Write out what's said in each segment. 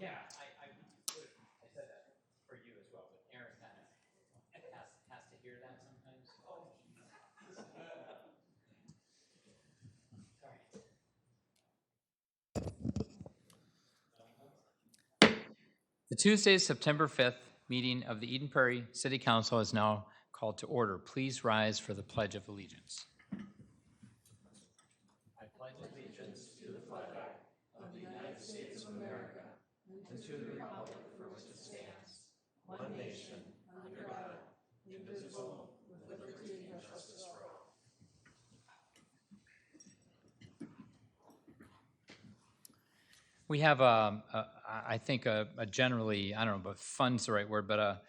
Yeah, I said that for you as well, but Aaron kind of has to hear that sometimes. Oh, sorry. The Tuesday, September 5th meeting of the Eden Prairie City Council is now called to order. Please rise for the Pledge of Allegiance. I pledge allegiance to the flag of the United States of America and to the republic for which it stands, one nation, under God, indivisible, with liberty and justice for all. We have, I think, a generally, I don't know, but fun's the right word, but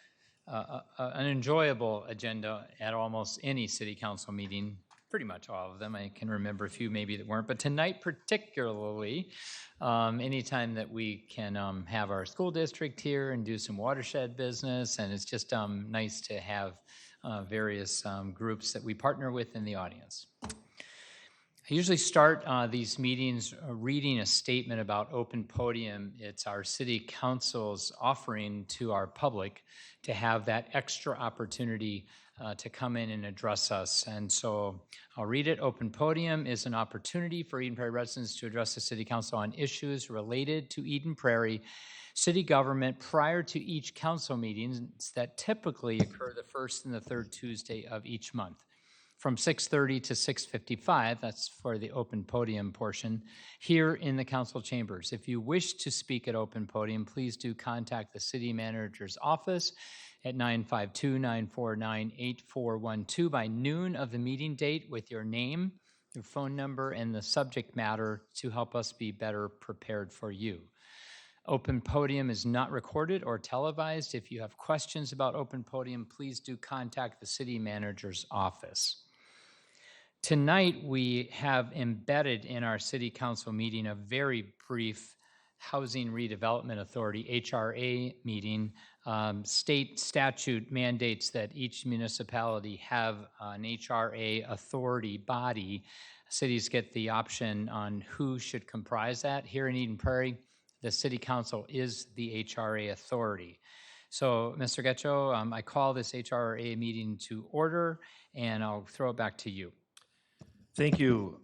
an enjoyable agenda at almost any city council meeting, pretty much all of them. I can remember a few maybe that weren't, but tonight particularly, anytime that we can have our school district here and do some watershed business, and it's just nice to have various groups that we partner with in the audience. I usually start these meetings reading a statement about Open Podium. It's our city council's offering to our public to have that extra opportunity to come in and address us. And so I'll read it. Open Podium is an opportunity for Eden Prairie residents to address the city council on issues related to Eden Prairie city government prior to each council meeting that typically occur the first and the third Tuesday of each month, from 6:30 to 6:55, that's for the open podium portion, here in the council chambers. If you wish to speak at open podium, please do contact the city manager's office at 952-949-8412 by noon of the meeting date with your name, your phone number, and the subject matter to help us be better prepared for you. Open Podium is not recorded or televised. If you have questions about Open Podium, please do contact the city manager's office. Tonight, we have embedded in our city council meeting a very brief Housing Redevelopment Authority, HRA, meeting. State statute mandates that each municipality have an HRA authority body. Cities get the option on who should comprise that. Here in Eden Prairie, the city council is the HRA authority. So, Mr. Getcho, I call this HRA meeting to order, and I'll throw it back to you. Thank you,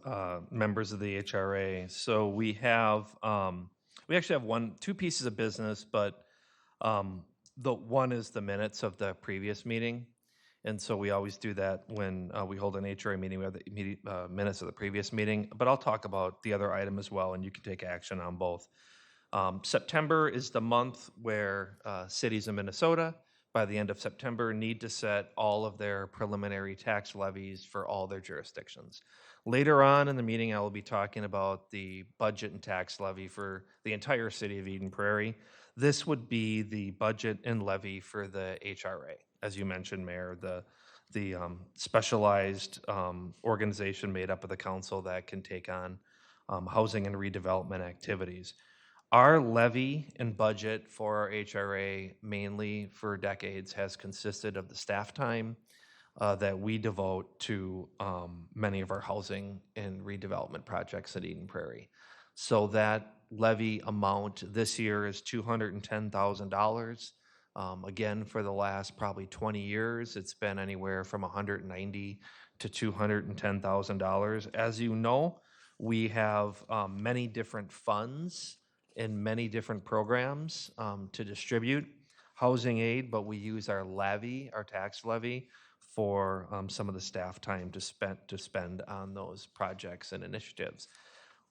members of the HRA. So we actually have two pieces of business, but the one is the minutes of the previous meeting. And so we always do that when we hold an HRA meeting. We have the minutes of the previous meeting, but I'll talk about the other item as well, and you can take action on both. September is the month where cities in Minnesota, by the end of September, need to set all of their preliminary tax levies for all their jurisdictions. Later on in the meeting, I will be talking about the budget and tax levy for the entire city of Eden Prairie. This would be the budget and levy for the HRA. As you mentioned, Mayor, the specialized organization made up of the council that can take on housing and redevelopment activities. Our levy and budget for our HRA, mainly for decades, has consisted of the staff time that we devote to many of our housing and redevelopment projects at Eden Prairie. So that levy amount this year is $210,000. Again, for the last probably 20 years, it's been anywhere from $190,000 to $210,000. As you know, we have many different funds and many different programs to distribute housing aid, but we use our levy, our tax levy, for some of the staff time to spend on those projects and initiatives.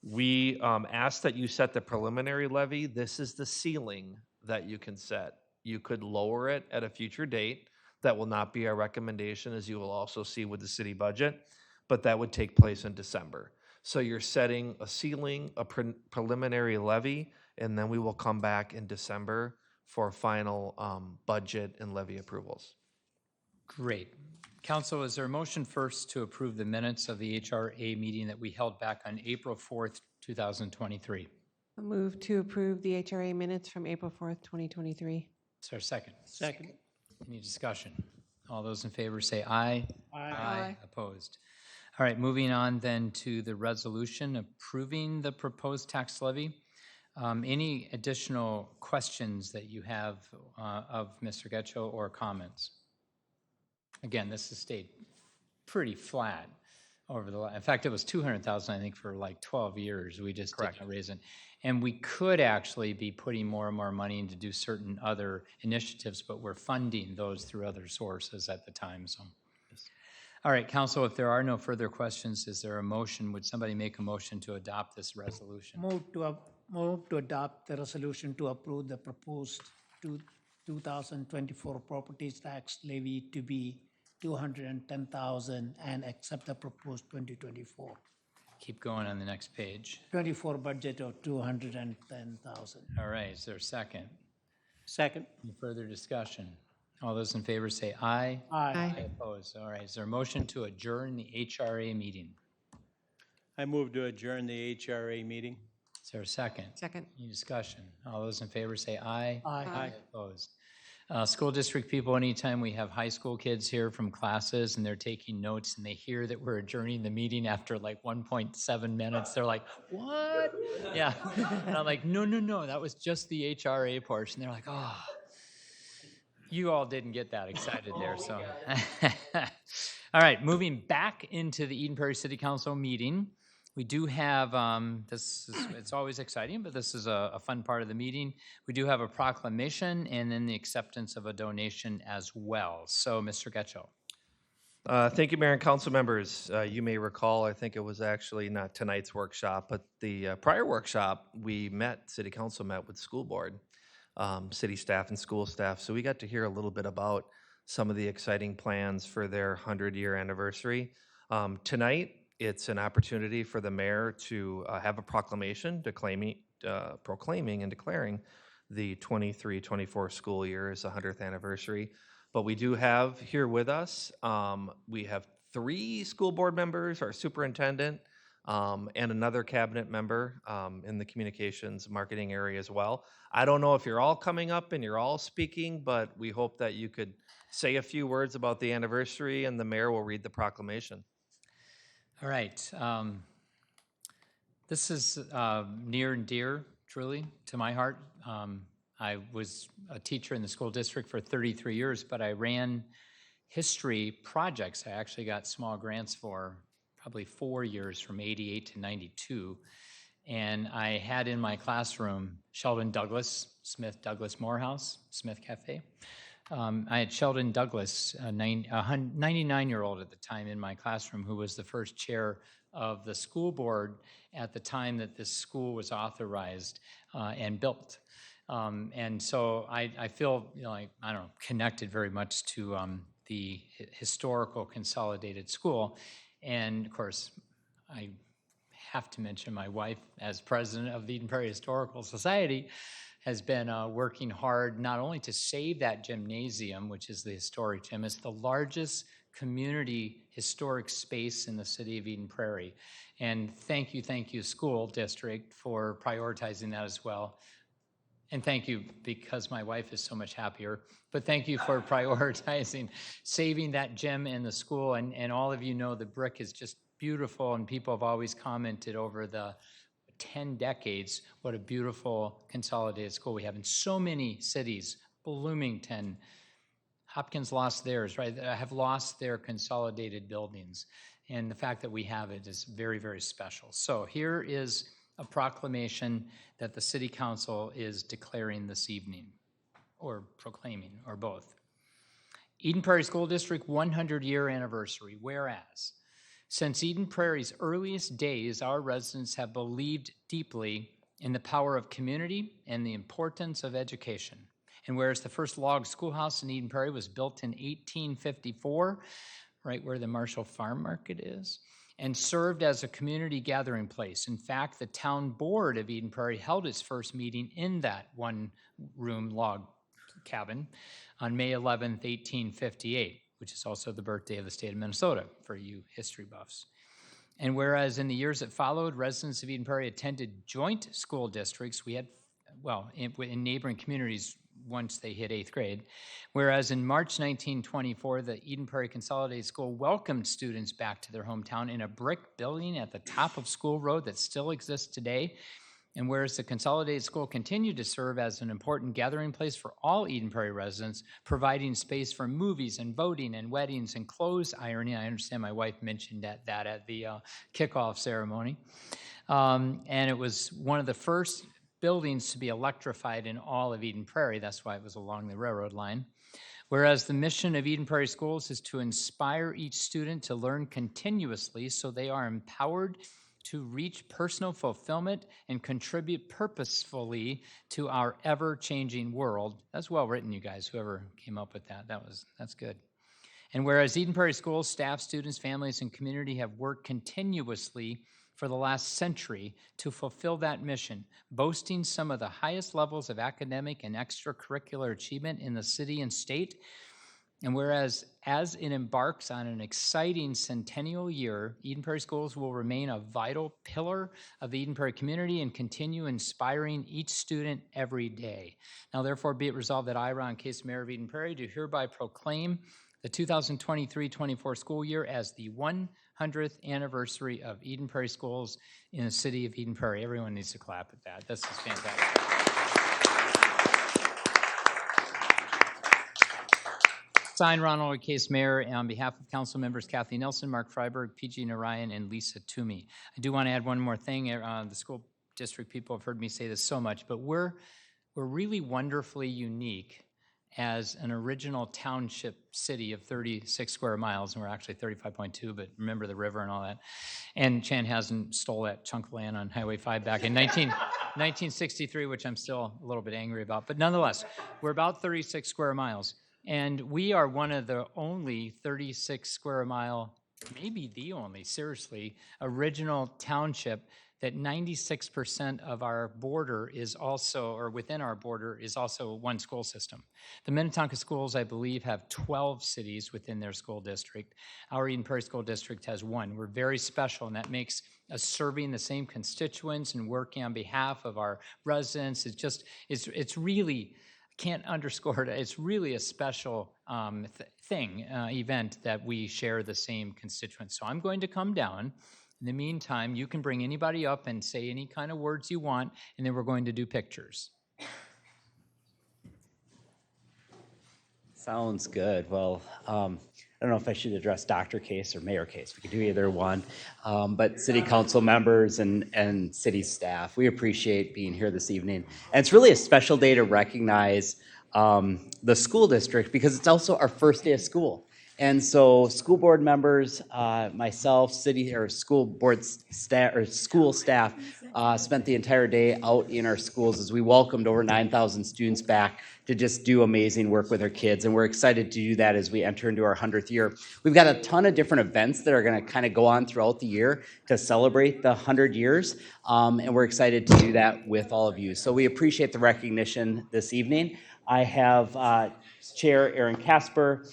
We ask that you set the preliminary levy. This is the ceiling that you can set. You could lower it at a future date. That will not be our recommendation, as you will also see with the city budget, but that would take place in December. So you're setting a ceiling, a preliminary levy, and then we will come back in December for final budget and levy approvals. Great. Council, is there a motion first to approve the minutes of the HRA meeting that we held back on April 4th, 2023? I move to approve the HRA minutes from April 4th, 2023. Is there a second? Second. Any discussion? All those in favor say aye. Aye. Opposed? All right, moving on then to the resolution approving the proposed tax levy. Any additional questions that you have of Mr. Getchell or comments? Again, this has stayed pretty flat over the, in fact, it was 200,000, I think, for like 12 years. We just Correct. did not raise it. And we could actually be putting more and more money in to do certain other initiatives, but we're funding those through other sources at the time, so. All right, council, if there are no further questions, is there a motion? Would somebody make a motion to adopt this resolution? Move to adopt the resolution to approve the proposed 2024 properties tax levy to be 210,000 and accept the proposed 2024 Keep going on the next page. 24 budget of 210,000. All right, is there a second? Second. Any further discussion? All those in favor say aye. Aye. I oppose. All right, is there a motion to adjourn the HRA meeting? I move to adjourn the HRA meeting. Is there a second? Second. Any discussion? All those in favor say aye. Aye. Opposed. School district people, anytime we have high school kids here from classes and they're taking notes and they hear that we're adjourning the meeting after like 1.7 minutes, they're like, what? Yeah. And I'm like, no, that was just the HRA portion. They're like, oh, you all didn't get that excited there, so. All right, moving back into the Eden Prairie City Council meeting. We do have, it's always exciting, but this is a fun part of the meeting. We do have a proclamation and then the acceptance of a donation as well. So, Mr. Getchell. Thank you, Mayor and council members. You may recall, I think it was actually not tonight's workshop, but the prior workshop, city council met with school board, city staff and school staff. So we got to hear a little bit about some of the exciting plans for their 100-year anniversary. Tonight, it's an opportunity for the mayor to have a proclamation proclaiming and declaring the 23-24 school year as the 100th anniversary. But we do have here with us, we have 3 school board members, our superintendent, and another cabinet member in the communications marketing area as well. I don't know if you're all coming up and you're all speaking, but we hope that you could say a few words about the anniversary and the mayor will read the proclamation. All right. This is near and dear, truly, to my heart. I was a teacher in the school district for 33 years, but I ran history projects. I actually got small grants for probably 4 years, from 88 to 92. And I had in my classroom Sheldon Douglas, Smith Douglas Morehouse, Smith Cafe. I had Sheldon Douglas, a 99-year-old at the time in my classroom, who was the first chair of the school board at the time that this school was authorized and built. And so I feel, like, I don't know, connected very much to the historical consolidated school. And of course, I have to mention my wife, as president of the Eden Prairie Historical Society, has been working hard not only to save that gymnasium, which is the historic gym. It's the largest community historic space in the city of Eden Prairie. And thank you, school district, for prioritizing that as well. And thank you, because my wife is so much happier, but thank you for prioritizing saving that gym in the school. And all of you know the brick is just beautiful, and people have always commented over the 10 decades what a beautiful consolidated school we have in so many cities. Bloomington, Hopkins lost theirs, right? Have lost their consolidated buildings. And the fact that we have it is very, very special. So here is a proclamation that the City Council is declaring this evening, or proclaiming, or both. Eden Prairie School District 100-year anniversary. Whereas, since Eden Prairie's earliest days, our residents have believed deeply in the power of community and the importance of education. And whereas the first log schoolhouse in Eden Prairie was built in 1854, right where the Marshall Farm Market is, and served as a community gathering place. In fact, the town board of Eden Prairie held its first meeting in that one-room log cabin on May 11th, 1858, which is also the birthday of the state of Minnesota for you history buffs. And whereas in the years that followed, residents of Eden Prairie attended joint school districts, we had, well, in neighboring communities once they hit 8th grade. Whereas in March 1924, the Eden Prairie Consolidated School welcomed students back to their hometown in a brick building at the top of School Road that still exists today. And whereas the consolidated school continued to serve as an important gathering place for all Eden Prairie residents, providing space for movies and voting and weddings and clothes ironing. I understand my wife mentioned that at the kickoff ceremony. And it was one of the first buildings to be electrified in all of Eden Prairie. That's why it was along the railroad line. Whereas the mission of Eden Prairie Schools is to inspire each student to learn continuously so they are empowered to reach personal fulfillment and contribute purposefully to our ever-changing world. That's well written, you guys, whoever came up with that. That's good. And whereas Eden Prairie Schools, staff, students, families, and community have worked continuously for the last century to fulfill that mission, boasting some of the highest levels of academic and extracurricular achievement in the city and state. And whereas as it embarks on an exciting centennial year, Eden Prairie Schools will remain a vital pillar of the Eden Prairie community and continue inspiring each student every day. Now, therefore, be it resolved that I, Ron Case, Mayor of Eden Prairie, do hereby proclaim the 2023-24 school year as the 100th anniversary of Eden Prairie Schools in the city of Eden Prairie. Everyone needs to clap at that. This is fantastic. Signed, Ronald Case, Mayor, on behalf of council members Kathy Nelson, Mark Freiberg, PG Narayan, and Lisa Toomey. I do want to add one more thing. The school district people have heard me say this so much, but we're really wonderfully unique as an original township city of 36 square miles, and we're actually 35.2, but remember the river and all that. And Chanhassen stole that chunk of land on Highway 5 back in 1963, which I'm still a little bit angry about. But nonetheless, we're about 36 square miles. And we are one of the only 36 square mile, maybe the only, seriously, original township that 96% of our border is also, or within our border, is also one school system. The Minnetonka schools, I believe, have 12 cities within their school district. Our Eden Prairie School District has one. We're very special, and that makes us serving the same constituents and working on behalf of our residents. It's really, can't underscore it. It's really a special event that we share the same constituents. So I'm going to come down. In the meantime, you can bring anybody up and say any kind of words you want, and then we're going to do pictures. Sounds good. Well, I don't know if I should address Dr. Case or Mayor Case. We could do either one. But city council members and city staff, we appreciate being here this evening. And it's really a special day to recognize the school district because it's also our first day of school. And so school board members, myself, city or school board staff or school staff spent the entire day out in our schools as we welcomed over 9,000 students back to just do amazing work with our kids. And we're excited to do that as we enter into our 100th year. We've got a ton of different events that are going to kind of go on throughout the year to celebrate the 100 years. And we're excited to do that with all of you. So we appreciate the recognition this evening. I have Chair Aaron Casper,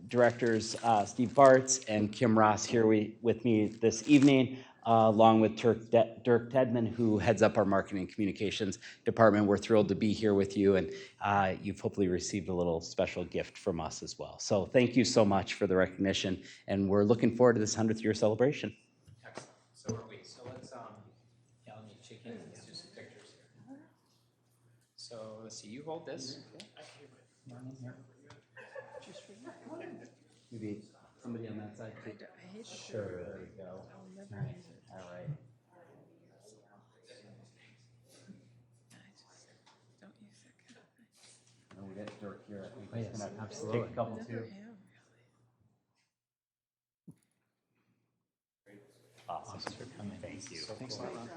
Directors Steve Bartz and Kim Ross here with me this evening, along with Dirk Tedman, who heads up our marketing and communications department. We're thrilled to be here with you, and you've hopefully received a little special gift from us as well. So thank you so much for the recognition, and we're looking forward to this 100th year celebration. Excellent. So are we. So let's, let me check in. Let's do some pictures here. So let's see, you hold this. Maybe somebody on that side. Sure, there you go. All right. We got Dirk here. I think he's gonna absolutely. take a couple too. Awesome. Thanks for coming. Thank you. Thanks a lot, Ron.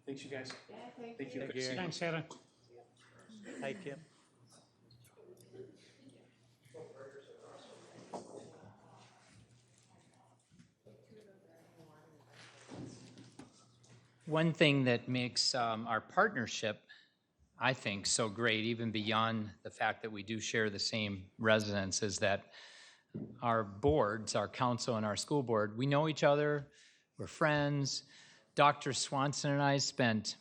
Thanks, you guys. Thank you. Thank you. Thanks, Sarah. Hi, Kim. One thing that makes our partnership, I think, so great, even beyond the fact that we do share the same residents, is that our boards, our council and our school board, we know each other, we're friends. Dr. Swanson and I spent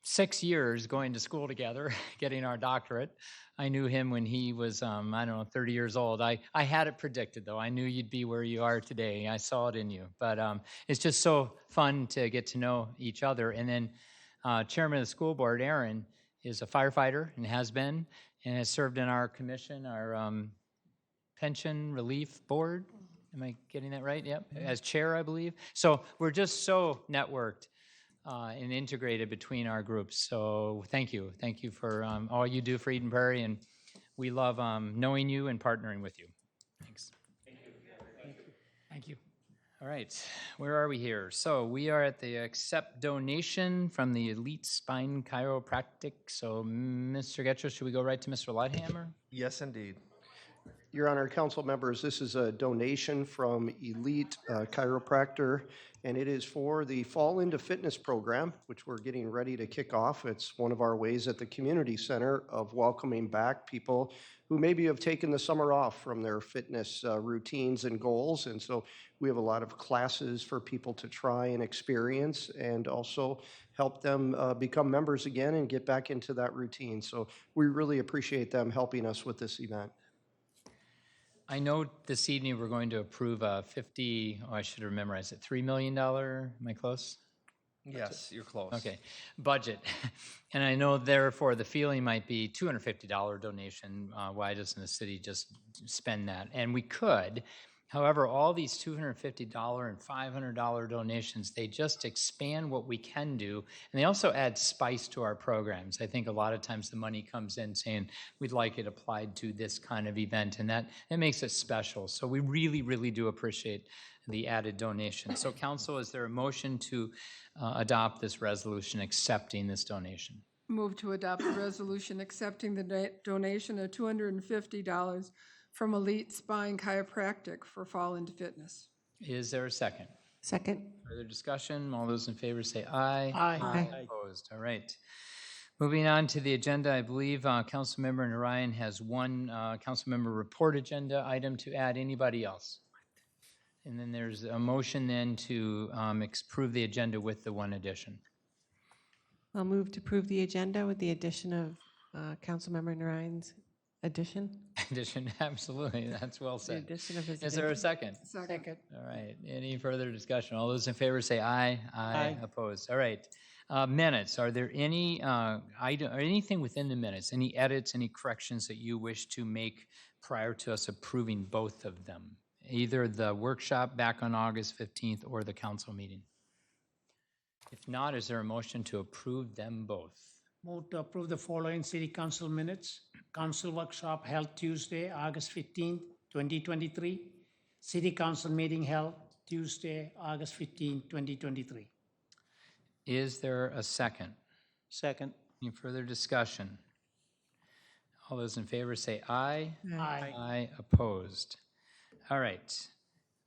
6 years going to school together, getting our doctorate. I knew him when he was, I don't know, 30 years old. I had it predicted, though. I knew you'd be where you are today. I saw it in you. But it's just so fun to get to know each other. And then Chairman of the school board, Aaron, is a firefighter and has been, and has served in our commission, our pension relief board. Am I getting that right? Yep. As chair, I believe. So we're just so networked and integrated between our groups. So thank you. Thank you for all you do for Eden Prairie, and we love knowing you and partnering with you. Thanks. Thank you. All right, where are we here? So we are at the accept donation from the Elite Spine Chiropractic. So Mr. Getchell, should we go right to Mr. Lighthammer? Yes, indeed. Your Honor, council members, this is a donation from Elite Chiropractor, and it is for the Fall into Fitness program, which we're getting ready to kick off. It's one of our ways at the community center of welcoming back people who maybe have taken the summer off from their fitness routines and goals. And so we have a lot of classes for people to try and experience, and also help them become members again and get back into that routine. So we really appreciate them helping us with this event. I know this evening we're going to approve a I should have memorized it, $3 million, am I close? Yes, you're close. Okay, budget. And I know therefore the feeling might be $250 donation. Why doesn't the city just spend that? And we could. However, all these $250 and $500 donations, they just expand what we can do. And they also add spice to our programs. I think a lot of times the money comes in saying, we'd like it applied to this kind of event. And that makes it special. So we really, really do appreciate the added donation. So council, is there a motion to adopt this resolution accepting this donation? Move to adopt the resolution accepting the donation of $250 from Elite Spine Chiropractic for Fall into Fitness. Is there a second? Second. Further discussion? All those in favor say aye. Aye. Opposed? All right. Moving on to the agenda, I believe Councilmember Narayan has one Councilmember report agenda item to add. Anybody else? And then there's a motion then to approve the agenda with the one addition. I'll move to approve the agenda with the addition of Councilmember Narayan's addition. Addition, absolutely. That's well The said. addition of his Is there a addition. second? Second. All right. Any further discussion? All those in favor say aye. Aye. Opposed? All right. Minutes. Are there any item or anything within the minutes? Any edits? Any corrections that you wish to make prior to us approving both of them? Either the workshop back on August 15th or the council meeting. If not, is there a motion to approve them both? Move to approve the following city council minutes. Council workshop held Tuesday, August 15th, 2023. City council meeting held Tuesday, August 15th, 2023. Is there a second? Second. Any further discussion? All those in favor say aye. Aye. Aye. Opposed? All right.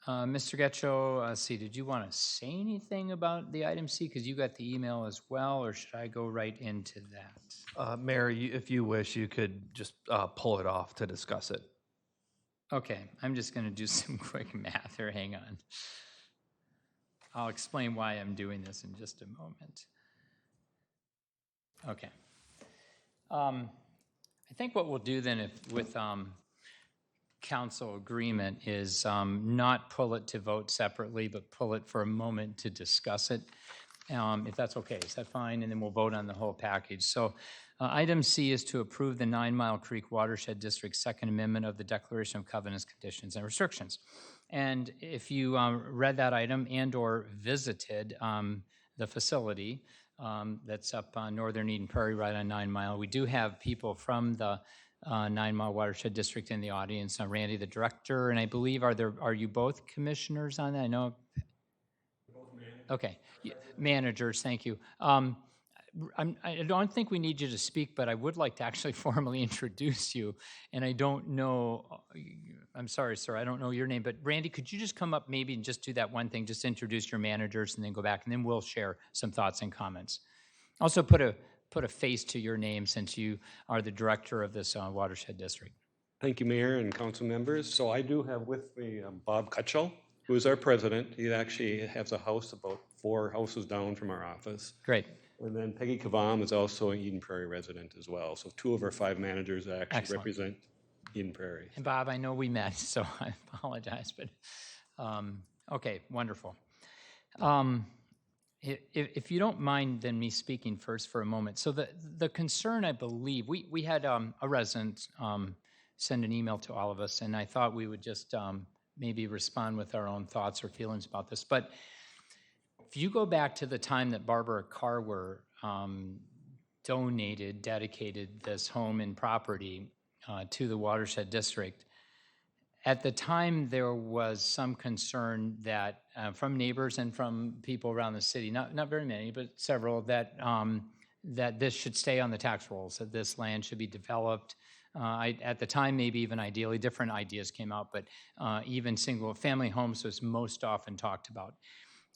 Mr. Getchell, see, did you want to say anything about the item C? Because you got the email as well, or should I go right into that? Mayor, if you wish, you could just pull it off to discuss it. Okay, I'm just going to do some quick math here. Hang on. I'll explain why I'm doing this in just a moment. Okay. I think what we'll do then with council agreement is not pull it to vote separately, but pull it for a moment to discuss it, if that's okay. Is that fine? And then we'll vote on the whole package. So item C is to approve the 9 Mile Creek Watershed District Second Amendment of the Declaration of Covenants, Conditions, and Restrictions. And if you read that item and or visited the facility that's up on northern Eden Prairie, right on 9 Mile, we do have people from the 9 Mile Watershed District in the audience. Randy, the director, and I believe, are you both commissioners on that? I know. Both managers. Okay, managers, thank you. I don't think we need you to speak, but I would like to actually formally introduce you. And I don't know, I'm sorry, sir, I don't know your name, but Randy, could you just come up maybe and just do that one thing, just introduce your managers and then go back, and then we'll share some thoughts and comments. Also put a face to your name since you are the director of this watershed district. Thank you, Mayor and council members. So I do have with me Bob Kutchell, who is our president. He actually has a house about 4 houses down from our office. Great. And then Peggy Kavam is also an Eden Prairie resident as well. So 2 of our 5 managers actually Excellent. represent Eden Prairie. And Bob, I know we met, so I apologize, but, okay, wonderful. If you don't mind then me speaking first for a moment. So the concern, I believe, we had a resident send an email to all of us, and I thought we would just maybe respond with our own thoughts or feelings about this. But if you go back to the time that Barbara Carwer dedicated this home and property to the watershed district, at the time, there was some concern that from neighbors and from people around the city, not very many, but several, that that this should stay on the tax rolls, that this land should be developed. At the time, maybe even ideally, different ideas came out, but even single-family homes was most often talked about.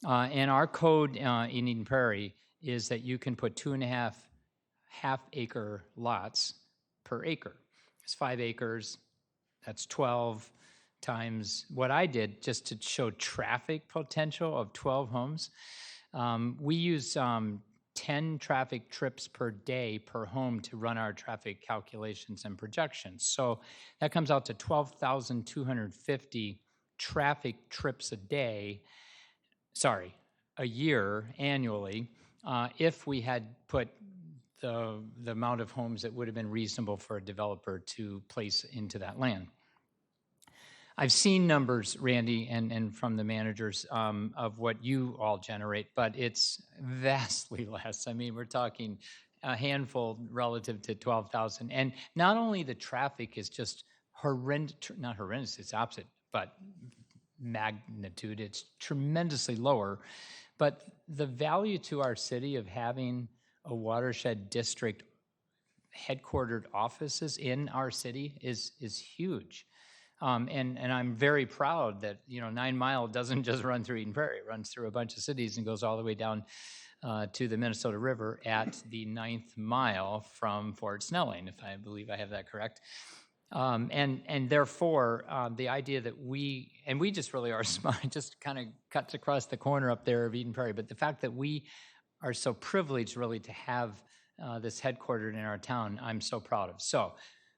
And our code in Eden Prairie is that you can put 2.5 half-acre lots per acre. It's 5 acres. That's 12 times what I did just to show traffic potential of 12 homes. We use 10 traffic trips per day per home to run our traffic calculations and projections. So that comes out to 12,250 traffic trips a year annually, if we had put the amount of homes that would have been reasonable for a developer to place into that land. I've seen numbers, Randy, and from the managers of what you all generate, but it's vastly less. I mean, we're talking a handful relative to 12,000. And not only the traffic is just not horrendous, it's opposite, but magnitude, it's tremendously lower. But the value to our city of having a watershed district headquartered offices in our city is huge. And I'm very proud that, 9 Mile doesn't just run through Eden Prairie. It runs through a bunch of cities and goes all the way down to the Minnesota River at the 9th mile from Fort Snelling, if I believe I have that correct. And therefore, the idea that we just really are smart, just kind of cuts across the corner up there of Eden Prairie, but the fact that we are so privileged really to have this headquartered in our town, I'm so proud of. So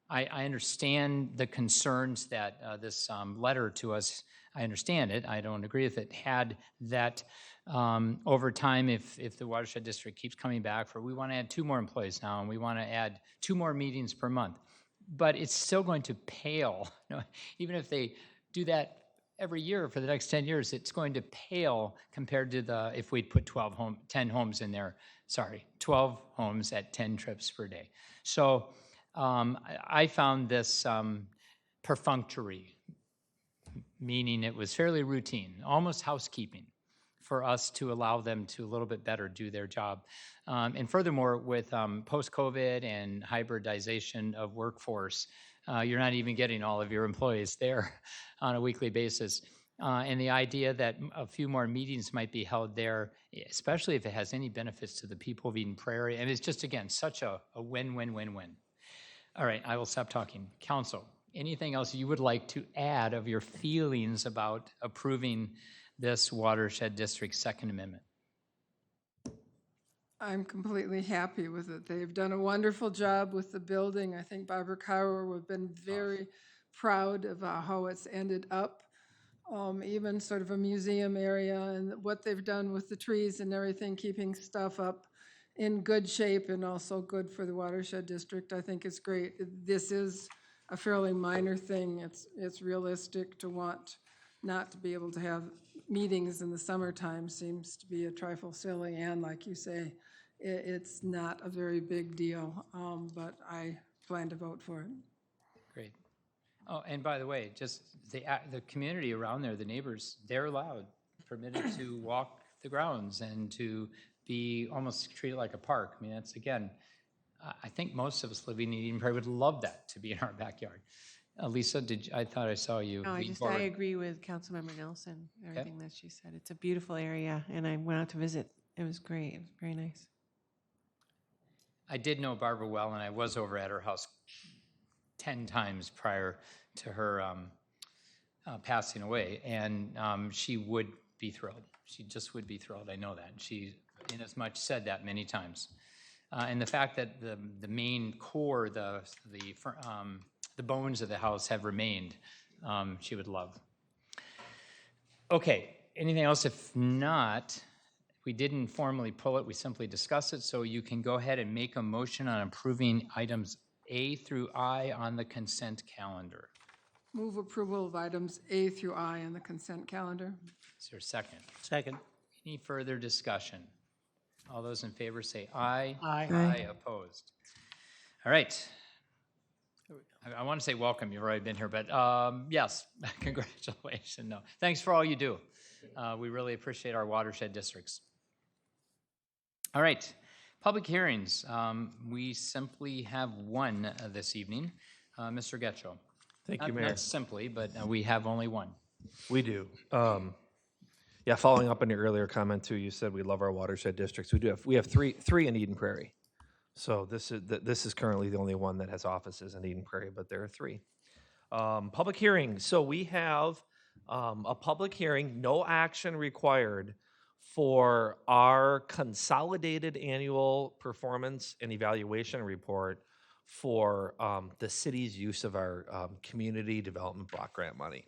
I understand the concerns that this letter to us, I understand it, I don't agree with it, had that over time, if the watershed district keeps coming back we want to add 2 more employees now, and we want to add 2 more meetings per month. But it's still going to pale, even if they do that every year for the next 10 years, it's going to pale compared to if we'd put 10 homes in there, 12 homes at 10 trips per day. So I found this perfunctory, meaning it was fairly routine, almost housekeeping, for us to allow them to a little bit better do their job. And furthermore, with post-COVID and hybridization of workforce, you're not even getting all of your employees there on a weekly basis. And the idea that a few more meetings might be held there, especially if it has any benefits to the people of Eden Prairie, and it's just, again, such a win-win-win-win. All right, I will stop talking. Council, anything else you would like to add of your feelings about approving this watershed district second amendment? I'm completely happy with it. They've done a wonderful job with the building. I think Barbara Cower would have been very proud of how it's ended up. Even sort of a museum area, and what they've done with the trees and everything, keeping stuff up in good shape and also good for the watershed district, I think is great. This is a fairly minor thing. It's realistic to want not to be able to have meetings in the summertime seems to be a trifle silly, and like you say, it's not a very big deal, but I plan to vote for it. Great. Oh, and by the way, just the community around there, the neighbors, they're allowed, permitted to walk the grounds and to be almost treated like a park. I mean, that's, again, I think most of us living in Eden Prairie would love that to be in our backyard. Lisa, I thought I saw you. No, I agree with Councilmember Nelson, everything that she said. It's a beautiful area, and I went out to visit. It was great. It was very nice. I did know Barbara well, and I was over at her house 10 times prior to her passing away, and she would be thrilled. She just would be thrilled. I know that. She, inasmuch, said that many times. And the fact that the main core, the bones of the house have remained, she would love. Okay, anything else? If not, we didn't formally pull it, we simply discussed it, so you can go ahead and make a motion on approving items A through I on the consent calendar. Move approval of items A through I on the consent calendar. Is there a second? Second. Any further discussion? All those in favor say aye. Aye. Aye, opposed. All right. I want to say welcome, you've already been here, but yes, congratulations. No, thanks for all you do. We really appreciate our watershed districts. All right, public hearings. We simply have one this evening. Mr. Getchell. Thank you, Mayor. Not simply, but we have only one. We do. Yeah, following up on your earlier comment too, you said we love our watershed districts. We have three in Eden Prairie. So this is currently the only one that has offices in Eden Prairie, but there are three. Public hearing. So we have a public hearing, no action required, for our consolidated annual performance and evaluation report for the city's use of our community development block grant money.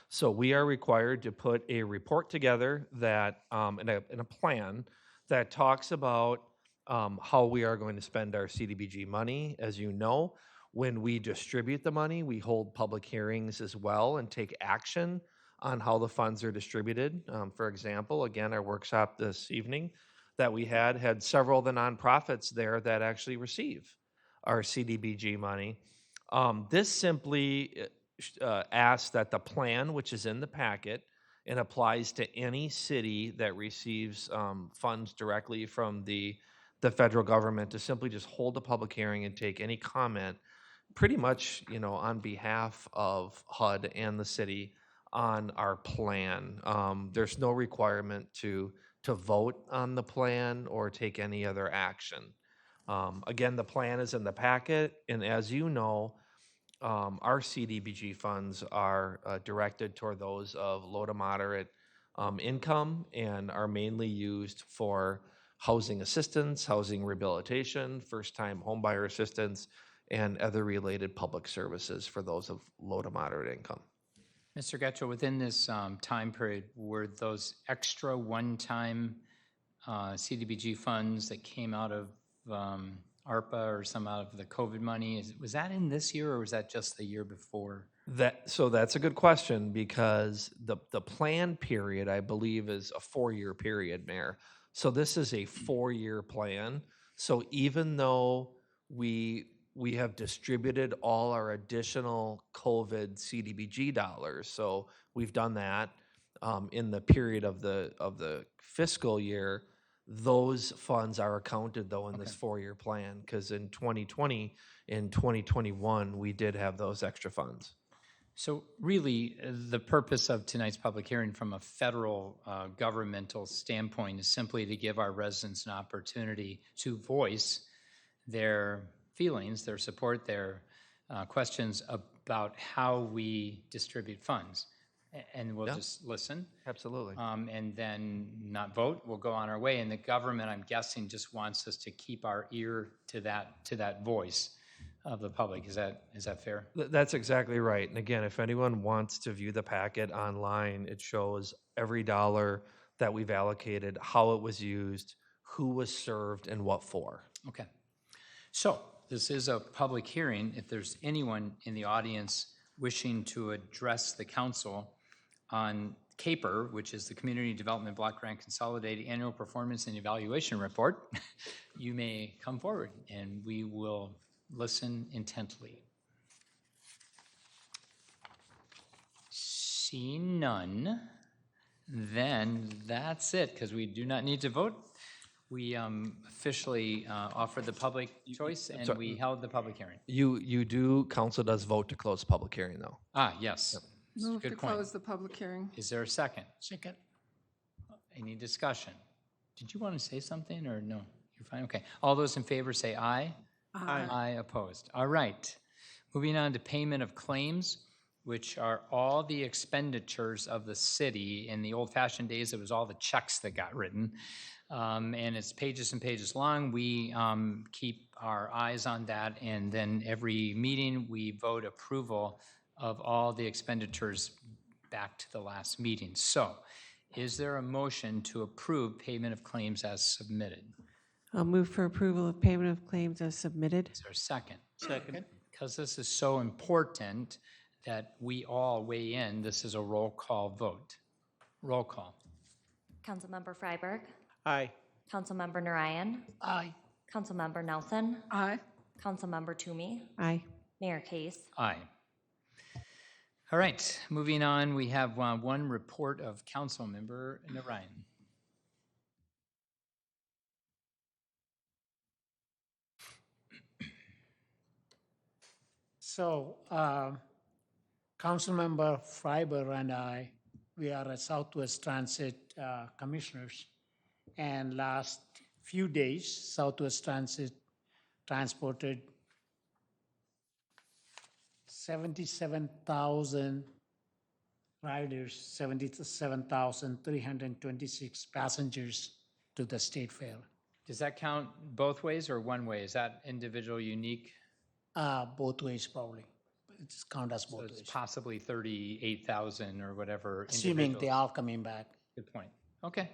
So we are required to put a report together that, in a plan that talks about how we are going to spend our CDBG money. As you know, when we distribute the money, we hold public hearings as well and take action on how the funds are distributed. For example, again, our workshop this evening that we had several of the nonprofits there that actually receive our CDBG money. This simply asks that the plan, which is in the packet, and applies to any city that receives funds directly from the federal government, to simply just hold a public hearing and take any comment, pretty much, on behalf of HUD and the city on our plan. There's no requirement to vote on the plan or take any other action. Again, the plan is in the packet, and as you know, our CDBG funds are directed toward those of low to moderate income and are mainly used for housing assistance, housing rehabilitation, first-time homebuyer assistance, and other related public services for those of low to moderate income. Mr. Getchell, within this time period, were those extra one-time CDBG funds that came out of ARPA or some out of the COVID money, was that in this year or was that just the year before? So that's a good question, because the plan period, I believe, is a 4-year period, Mayor. So this is a 4-year plan. So even though we have distributed all our additional COVID CDBG dollars, so we've done that in the period of the fiscal year, those funds are accounted though in this 4-year plan, because in 2020 and 2021 we did have those extra funds. So really, the purpose of tonight's public hearing from a federal governmental standpoint is simply to give our residents an opportunity to voice their feelings, their support, their questions about how we distribute funds. And we'll just listen. Absolutely. And then not vote, we'll go on our way. And the government, I'm guessing, just wants us to keep our ear to that voice of the public. Is that fair? That's exactly right. And again, if anyone wants to view the packet online, it shows every dollar that we've allocated, how it was used, who was served, and what for. Okay. So this is a public hearing. If there's anyone in the audience wishing to address the council on CAPER, which is the Community Development Block Grant Consolidated Annual Performance and Evaluation Report, you may come forward and we will listen intently. Seeing none, then that's it, because we do not need to vote. We officially offered the public choice and we held the public hearing. Council does vote to close the public hearing though. Yes. Move to Good point. close the public hearing. Is there a second? Second. Any discussion? Did you want to say something or no? You're fine? Okay. All those in favor say aye. Aye. Aye, opposed. All right. Moving on to payment of claims. which are all the expenditures of the city. In the old-fashioned days, it was all the checks that got written. And it's pages and pages long. We keep our eyes on that, and then every meeting, we vote approval of all the expenditures back to the last meeting. So, is there a motion to approve payment of claims as submitted? I'll move for approval of payment of claims as submitted. Is there a second? Second. Because this is so important that we all weigh in, this is a roll call vote. Roll call. Councilmember Freiberg, Aye. Councilmember Narayan, Aye. Councilmember Nelson, Aye. Councilmember Toomey, Aye. Mayor Case. Aye. All right, moving on, we have one report of Councilmember Narayan. So, Councilmember Freiber and I, we are a Southwest Transit commissioners. And last few days, Southwest Transit transported 77,000 riders, 77,326 passengers to the state fair. Does that count both ways or one way? Is that individual unique? Both ways probably. It's count as So both it's ways. possibly 38,000 or whatever. Assuming they individuals. are coming back. Good point. Okay.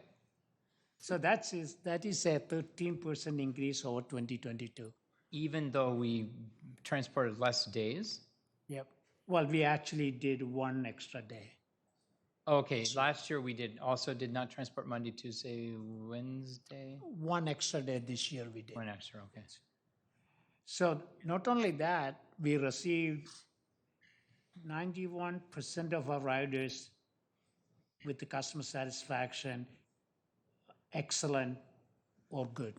So that is a 13% increase over 2022. Even though we transported less days? Yep. Well, we actually did one extra day. Okay, last year we did not transport Monday, Tuesday, Wednesday? One extra day this year we did. One extra, okay. So not only that, we received 91% of our riders with the customer satisfaction, excellent or good.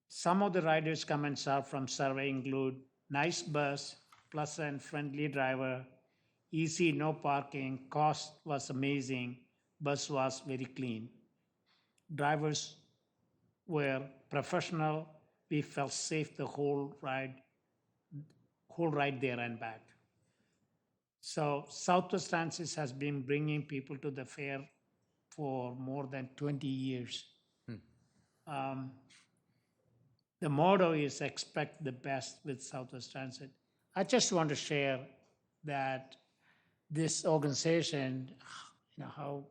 Some of the riders' comments are from survey include nice bus, pleasant, friendly driver, easy, no parking, cost was amazing, bus was very clean. Drivers were professional, we felt safe the whole ride there and back. So Southwest Transit has been bringing people to the fair for more than 20 years. The motto is expect the best with Southwest Transit. I just want to share that this organization, how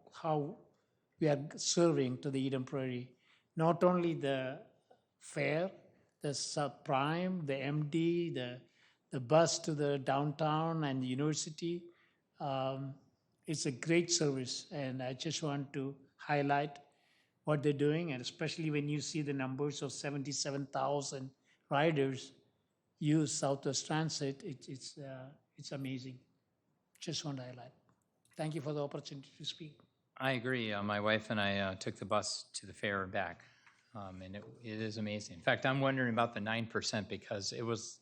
we are serving to the Eden Prairie, not only the fair, the subprime, the MD, the bus to the downtown and the university. It's a great service, and I just want to highlight what they're doing, and especially when you see the numbers of 77,000 riders use Southwest Transit, it's amazing. Just want to highlight. Thank you for the opportunity to speak. I agree. My wife and I took the bus to the fair and back, and it is amazing. In fact, I'm wondering about the 9% because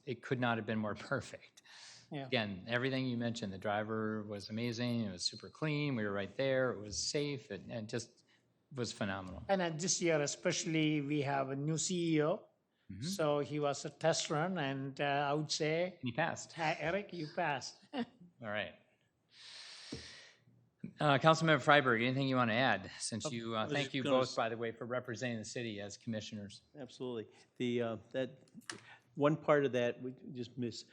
it could not have been more perfect. Yeah. Again, everything you mentioned, the driver was amazing. It was super clean. We were right there. It was safe. And just was phenomenal. And this year especially, we have a new CEO. So he was a test run, and I would say, He passed. hi, Eric, you passed. All right. Councilmember Freiberg, anything you want to add? Since you, was thank just you gonna both, by the way, for representing the city as commissioners. Absolutely. That one part of that we just missed.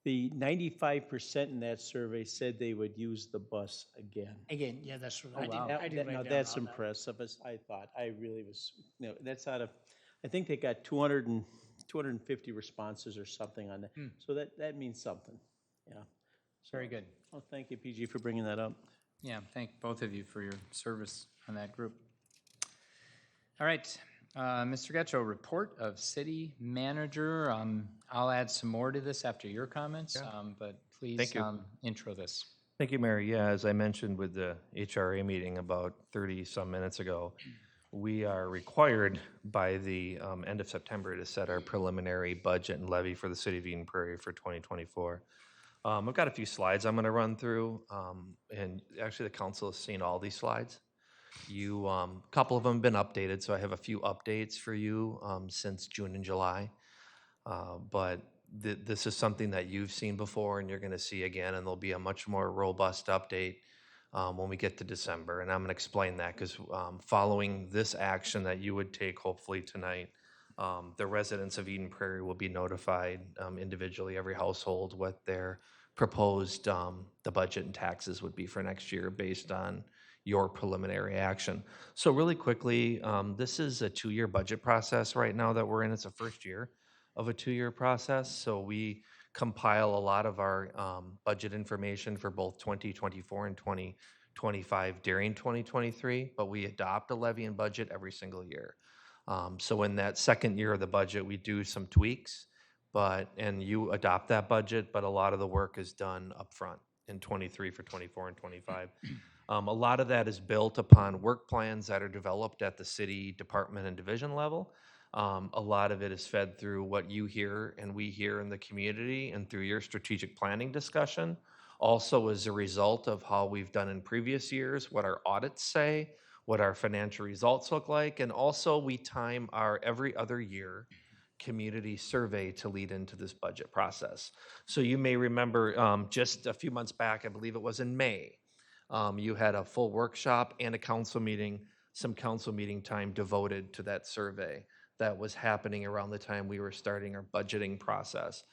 The 95% in that survey said they would use the bus again. Again, yeah, that's true. wow. I did Now write down that's all that. impressive. As I thought, I really was. That's out of. I think they got 250 responses or something on that. So that means something. Yeah. Very good. Well, thank you, PG, for bringing that up. Yeah, thank both of you for your service on that group. All right, Mr. Getchell, report of city manager. I'll add some more to this after your comments, but please Thank you. Intro this. Thank you, Mary. Yeah, as I mentioned with the HRA meeting about 30-some minutes ago, we are required by the end of September to set our preliminary budget and levy for the city of Eden Prairie for 2024. I've got a few slides I'm going to run through, and actually the council has seen all these slides. A couple of them have been updated, so I have a few updates for you since June and July. But this is something that you've seen before and you're going to see again, and there'll be a much more robust update when we get to December. And I'm going to explain that because following this action that you would take hopefully tonight, the residents of Eden Prairie will be notified individually, every household, what their proposed the budget and taxes would be for next year based on your preliminary action. So really quickly, this is a 2-year budget process right now that we're in. It's the first year of a 2-year process. So we compile a lot of our budget information for both 2024 and 2025 during 2023, but we adopt a levy and budget every single year. So in that second year of the budget, we do some tweaks, and you adopt that budget, but a lot of the work is done upfront in 23 for 24 and 25. A lot of that is built upon work plans that are developed at the city department and division level. A lot of it is fed through what you hear and we hear in the community and through your strategic planning discussion. Also as a result of how we've done in previous years, what our audits say, what our financial results look like, and also we time our every other year community survey to lead into this budget process. So you may remember just a few months back, I believe it was in May, you had a full workshop and a council meeting, some council meeting time devoted to that survey that was happening around the time we were starting our budgeting process.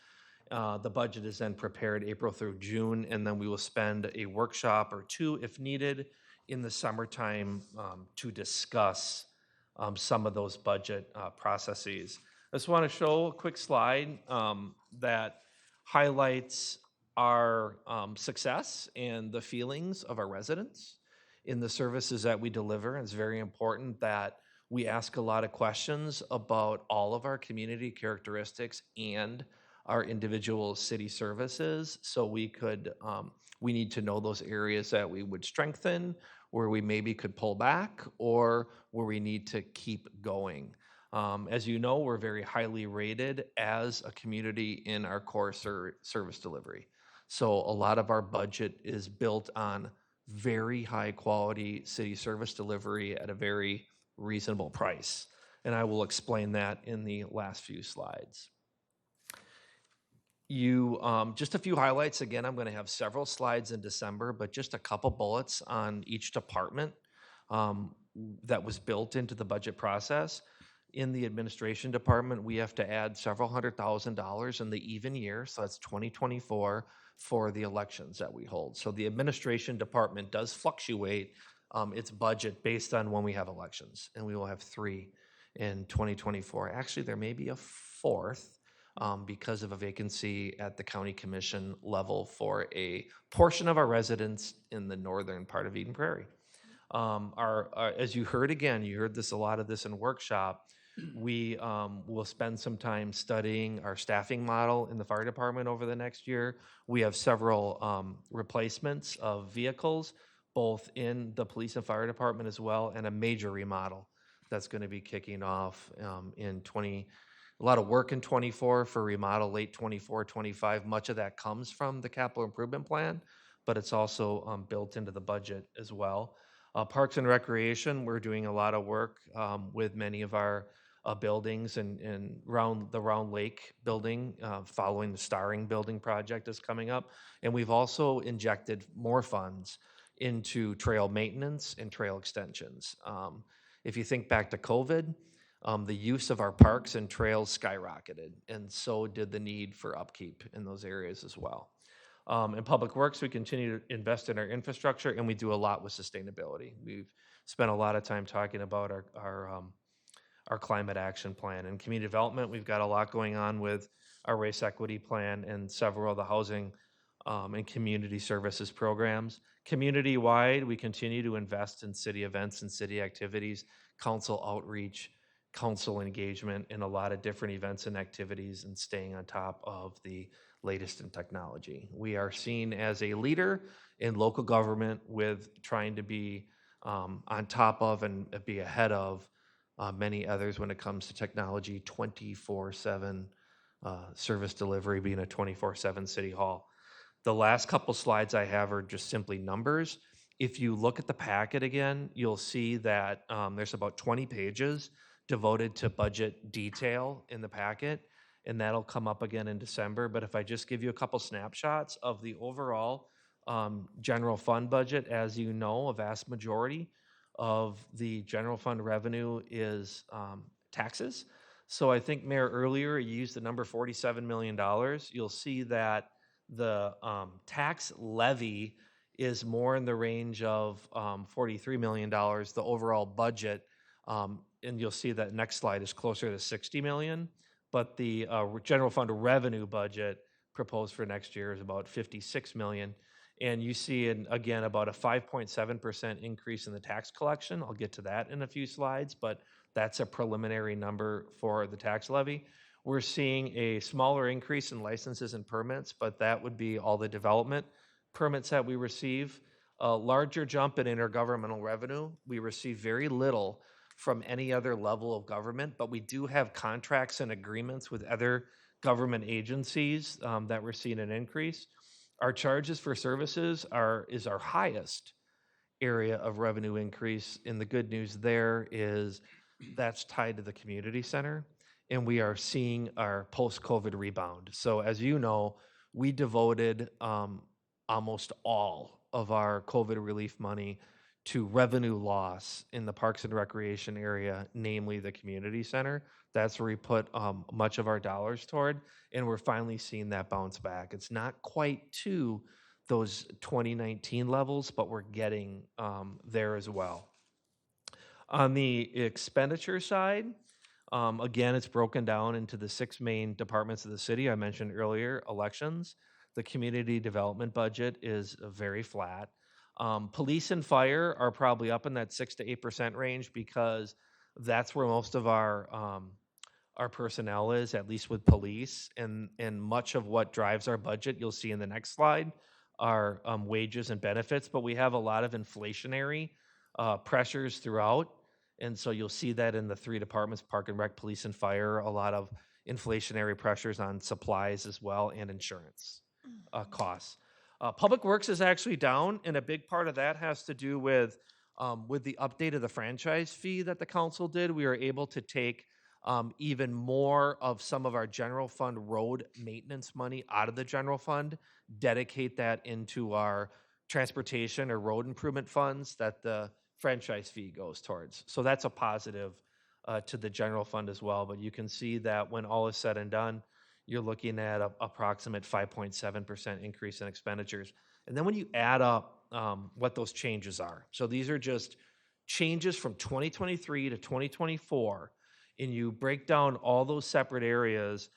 The budget is then prepared April through June, and then we will spend a workshop or two, if needed, in the summertime to discuss some of those budget processes. I just want to show a quick slide that highlights our success and the feelings of our residents in the services that we deliver. It's very important that we ask a lot of questions about all of our community characteristics and our individual city services. So we need to know those areas that we would strengthen, where we maybe could pull back, or where we need to keep going. As you know, we're very highly rated as a community in our core service delivery. So a lot of our budget is built on very high quality city service delivery at a very reasonable price. And I will explain that in the last few slides. Just a few highlights. Again, I'm going to have several slides in December, but just a couple bullets on each department that was built into the budget process. In the administration department, we have to add several $100,000 in the even year, so that's 2024, for the elections that we hold. So the administration department does fluctuate its budget based on when we have elections, and we will have 3 in 2024. Actually, there may be a 4th because of a vacancy at the county commission level for a portion of our residents in the northern part of Eden Prairie. As you heard again, you heard a lot of this in workshop, we will spend some time studying our staffing model in the fire department over the next year. We have several replacements of vehicles, both in the police and fire department as well, and a major remodel that's going to be kicking off a lot of work in 24 for remodel, late 24, 25. Much of that comes from the capital improvement plan, but it's also built into the budget as well. Parks and Recreation, we're doing a lot of work with many of our buildings and the Round Lake building, following the Starring building project is coming up. And we've also injected more funds into trail maintenance and trail extensions. If you think back to COVID, the use of our parks and trails skyrocketed, and so did the need for upkeep in those areas as well. In Public Works, we continue to invest in our infrastructure, and we do a lot with sustainability. We've spent a lot of time talking about our climate action plan. In community development, we've got a lot going on with our race equity plan and several of the housing and community services programs. Community-wide, we continue to invest in city events and city activities, council outreach, council engagement, and a lot of different events and activities, and staying on top of the latest in technology. We are seen as a leader in local government with trying to be on top of and be ahead of many others when it comes to technology, 24/7 service delivery, being a 24/7 city hall. The last couple slides I have are just simply numbers. If you look at the packet again, you'll see that there's about 20 pages devoted to budget detail in the packet. and that'll come up again in December. But if I just give you a couple snapshots of the overall general fund budget, as you know, a vast majority of the general fund revenue is taxes. So I think, Mayor, earlier you used the number $47 million. You'll see that the tax levy is more in the range of $43 million. The overall budget, and you'll see that next slide is closer to 60 million. But the general fund revenue budget proposed for next year is about 56 million. And you see, again, about a 5.7% increase in the tax collection. I'll get to that in a few slides, but that's a preliminary number for the tax levy. We're seeing a smaller increase in licenses and permits, but that would be all the development permits that we receive. A larger jump in intergovernmental revenue. We receive very little from any other level of government, but we do have contracts and agreements with other government agencies that we're seeing an increase. Our charges for services is our highest area of revenue increase, and the good news there is that's tied to the community center, and we are seeing our post-COVID rebound. So as you know, we devoted almost all of our COVID relief money to revenue loss in the Parks and Recreation area, namely the community center. That's where we put much of our dollars toward, and we're finally seeing that bounce back. It's not quite to those 2019 levels, but we're getting there as well. On the expenditure side, again, it's broken down into the 6 main departments of the city. I mentioned earlier, elections. The community development budget is very flat. Police and fire are probably up in that 6 to 8% range because that's where most of our personnel is, at least with police. And much of what drives our budget, you'll see in the next slide, are wages and benefits. But we have a lot of inflationary pressures throughout. And so you'll see that in the 3 departments, Park and Rec, Police and Fire, a lot of inflationary pressures on supplies as well, and insurance costs. Public Works is actually down, and a big part of that has to do with the update of the franchise fee that the council did. We were able to take even more of some of our general fund road maintenance money out of the general fund, dedicate that into our transportation or road improvement funds that the franchise fee goes towards. So that's a positive to the general fund as well. But you can see that when all is said and done, you're looking at an approximate 5.7% increase in expenditures. And then when you add up what those changes are, so these are just changes from 2023 to 2024, and you break down all those separate areas,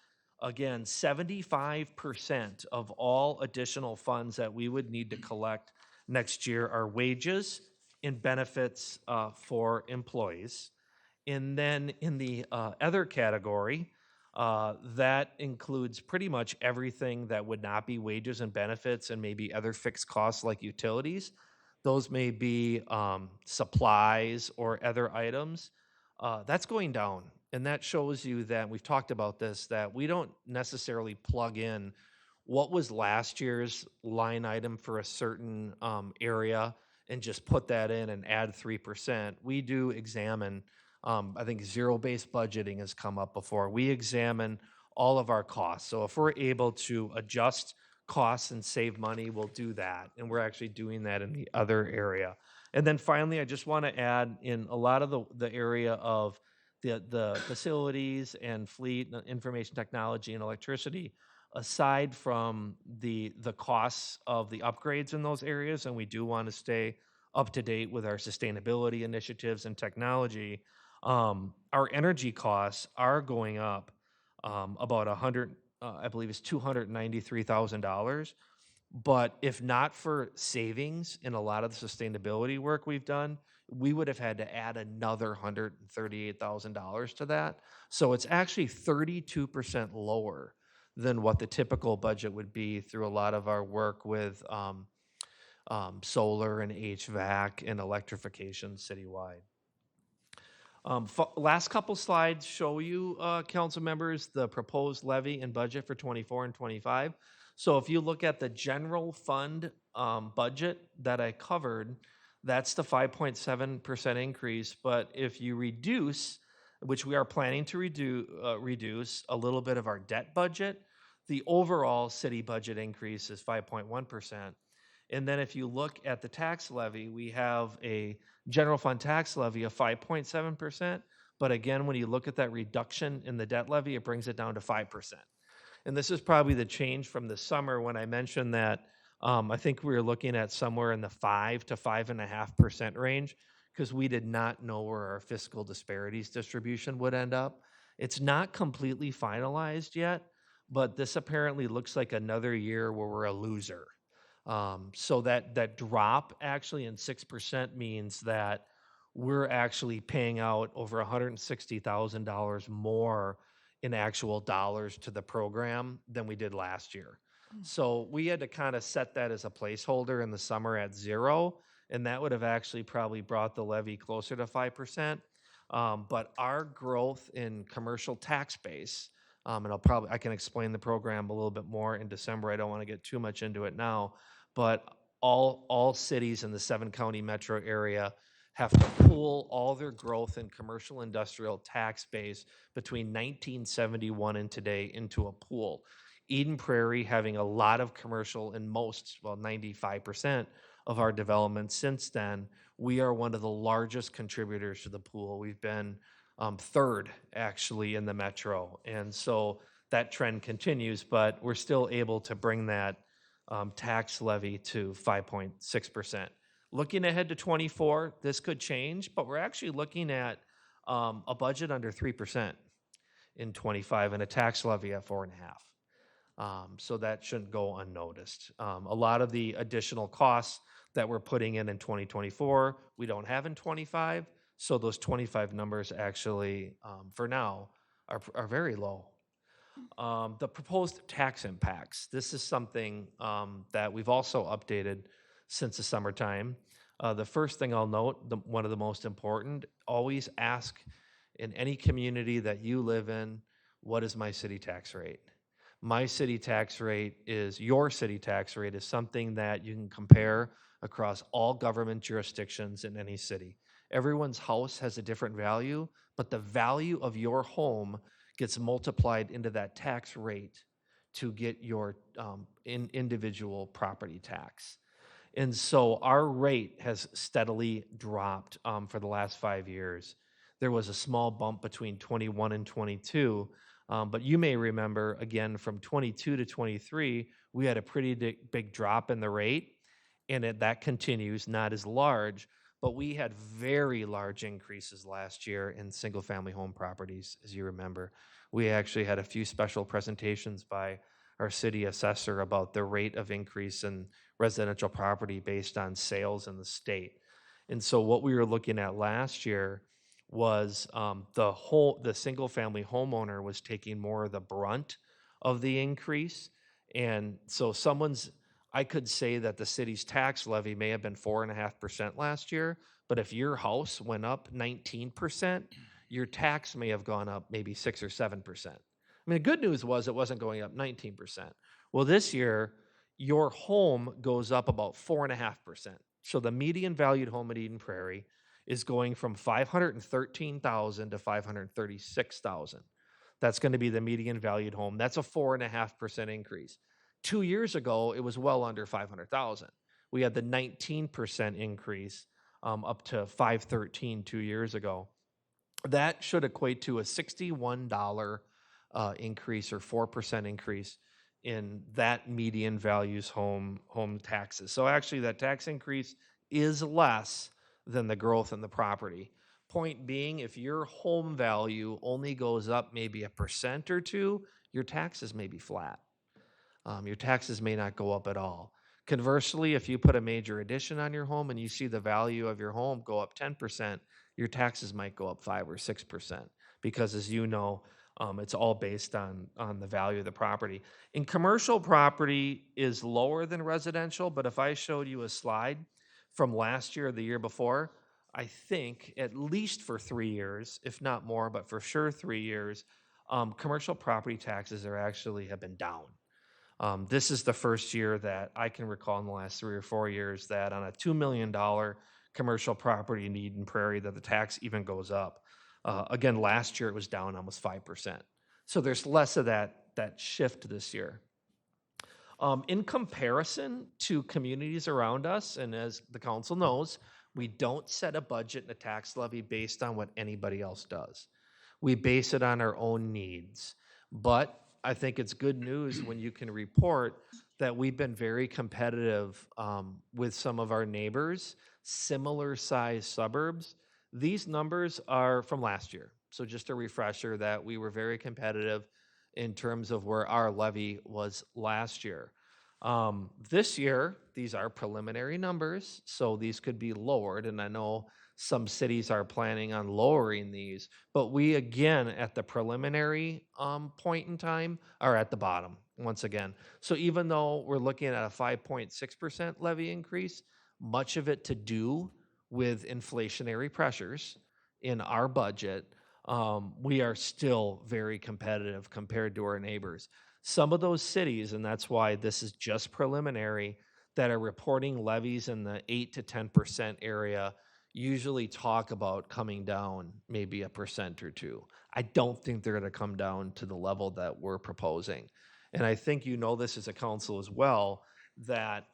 again, 75% of all additional funds that we would need to collect next year are wages and benefits for employees. And then in the other category, that includes pretty much everything that would not be wages and benefits and maybe other fixed costs like utilities. Those may be supplies or other items. That's going down. And that shows you that, we've talked about this, that we don't necessarily plug in what was last year's line item for a certain area and just put that in and add 3%. We do examine, I think zero-based budgeting has come up before. We examine all of our costs. So if we're able to adjust costs and save money, we'll do that. And we're actually doing that in the other area. And then finally, I just want to add, in a lot of the area of the facilities and fleet, and information technology and electricity, aside from the costs of the upgrades in those areas, and we do want to stay up to date with our sustainability initiatives and technology, our energy costs are going up about I believe it's $293,000. But if not for savings in a lot of the sustainability work we've done, we would have had to add another $138,000 to that. So it's actually 32% lower than what the typical budget would be through a lot of our work with solar and HVAC and electrification citywide. Last couple slides show you, council members, the proposed levy and budget for 24 and 25. So if you look at the general fund budget that I covered, that's the 5.7% increase. But if you reduce which we are planning to reduce a little bit of our debt budget. The overall city budget increase is 5.1%. And then if you look at the tax levy, we have a general fund tax levy of 5.7%. But again, when you look at that reduction in the debt levy, it brings it down to 5%. And this is probably the change from the summer when I mentioned that I think we were looking at somewhere in the 5 to 5.5% range because we did not know where our fiscal disparities distribution would end up. It's not completely finalized yet, but this apparently looks like another year where we're a loser. So that drop actually in 6% means that we're actually paying out over $160,000 more in actual dollars to the program than we did last year. So we had to kind of set that as a placeholder in the summer at 0, and that would have actually probably brought the levy closer to 5%. But our growth in commercial tax base, and I can explain the program a little bit more in December. I don't want to get too much into it now, but all cities in the 7-county metro area have to pool all their growth in commercial industrial tax base between 1971 and today into a pool. Eden Prairie having a lot of commercial and most, well, 95% of our development since then, we are one of the largest contributors to the pool. We've been third actually in the metro. And so that trend continues, but we're still able to bring that tax levy to 5.6%. Looking ahead to 24, this could change, but we're actually looking at a budget under 3% in 25 and a tax levy at 4.5. So that shouldn't go unnoticed. A lot of the additional costs that we're putting in 2024, we don't have in 25. So those 25 numbers actually, for now, are very low. The proposed tax impacts. This is something that we've also updated since the summertime. The first thing I'll note, one of the most important, always ask in any community that you live in, what is my city tax rate? My city tax rate is, your city tax rate is something that you can compare across all government jurisdictions in any city. Everyone's house has a different value, but the value of your home gets multiplied into that tax rate to get your individual property tax. And so our rate has steadily dropped for the last 5 years. There was a small bump between 21 and 22, but you may remember, again, from 22 to 23, we had a pretty big drop in the rate, and that continues, not as large, but we had very large increases last year in single-family home properties, as you remember. We actually had a few special presentations by our city assessor about the rate of increase in residential property based on sales in the state. And so what we were looking at last year was the single-family homeowner was taking more of the brunt of the increase. And so I could say that the city's tax levy may have been 4.5% last year, but if your house went up 19%, your tax may have gone up maybe 6 or 7%. I mean, the good news was it wasn't going up 19%. Well, this year, your home goes up about 4.5%. So the median valued home at Eden Prairie is going from $513,000 to $536,000. That's going to be the median valued home. That's a 4.5% increase. 2 years ago, it was well under 500,000. We had the 19% increase up to 513 2 years ago. That should equate to a $61 increase or 4% increase in that median values home taxes. So actually that tax increase is less than the growth in the property. Point being, if your home value only goes up maybe 1% or 2%, your taxes may be flat. Your taxes may not go up at all. Conversely, if you put a major addition on your home and you see the value of your home go up 10%, your taxes might go up 5 or 6%, because as you know, it's all based on the value of the property. And commercial property is lower than residential, but if I showed you a slide from last year or the year before, I think at least for 3 years, if not more, but for sure 3 years, commercial property taxes have been down. This is the first year that I can recall in the last 3 or 4 years that on a $2 million commercial property in Eden Prairie that the tax even goes up. Again, last year it was down almost 5%. So there's less of that shift this year. In comparison to communities around us, and as the council knows, we don't set a budget and a tax levy based on what anybody else does. We base it on our own needs. But I think it's good news when you can report that we've been very competitive with some of our neighbors, similar size suburbs. These numbers are from last year. So just a refresher that we were very competitive in terms of where our levy was last year. This year, these are preliminary numbers, so these could be lowered, and I know some cities are planning on lowering these, but we, again, at the preliminary point in time, are at the bottom, once again. So even though we're looking at a 5.6% levy increase, much of it to do with inflationary pressures in our budget, we are still very competitive compared to our neighbors. Some of those cities, and that's why this is just preliminary, that are reporting levies in the 8 to 10% area usually talk about coming down maybe 1% or 2%. I don't think they're going to come down to the level that we're proposing. And I think you know this as a council as well, that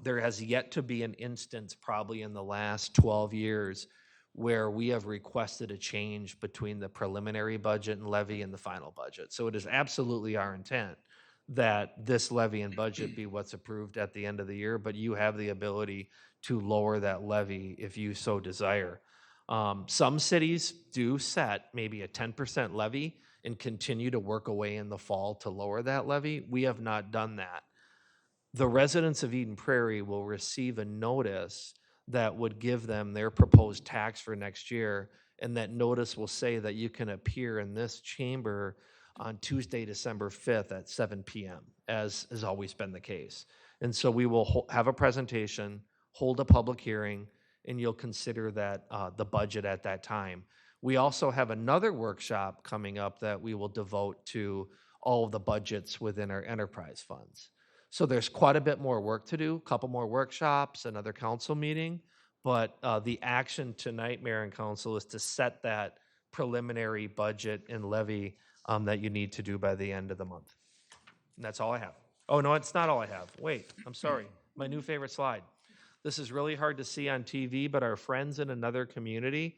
there has yet to be an instance probably in the last 12 years where we have requested a change between the preliminary budget and levy and the final budget. So it is absolutely our intent that this levy and budget be what's approved at the end of the year, but you have the ability to lower that levy if you so desire. Some cities do set maybe a 10% levy and continue to work away in the fall to lower that levy. We have not done that. The residents of Eden Prairie will receive a notice that would give them their proposed tax for next year, and that notice will say that you can appear in this chamber on Tuesday, December 5th at 7 p.m., as has always been the case. And so we will have a presentation, hold a public hearing, and you'll consider that the budget at that time. We also have another workshop coming up that we will devote to all of the budgets within our enterprise funds. So there's quite a bit more work to do, a couple more workshops, another council meeting, but the action tonight, Mayor and Council, is to set that preliminary budget and levy that you need to do by the end of the month. And that's all I have. Oh, no, it's not all I have. Wait, I'm sorry. My new favorite slide. This is really hard to see on TV, but our friends in another community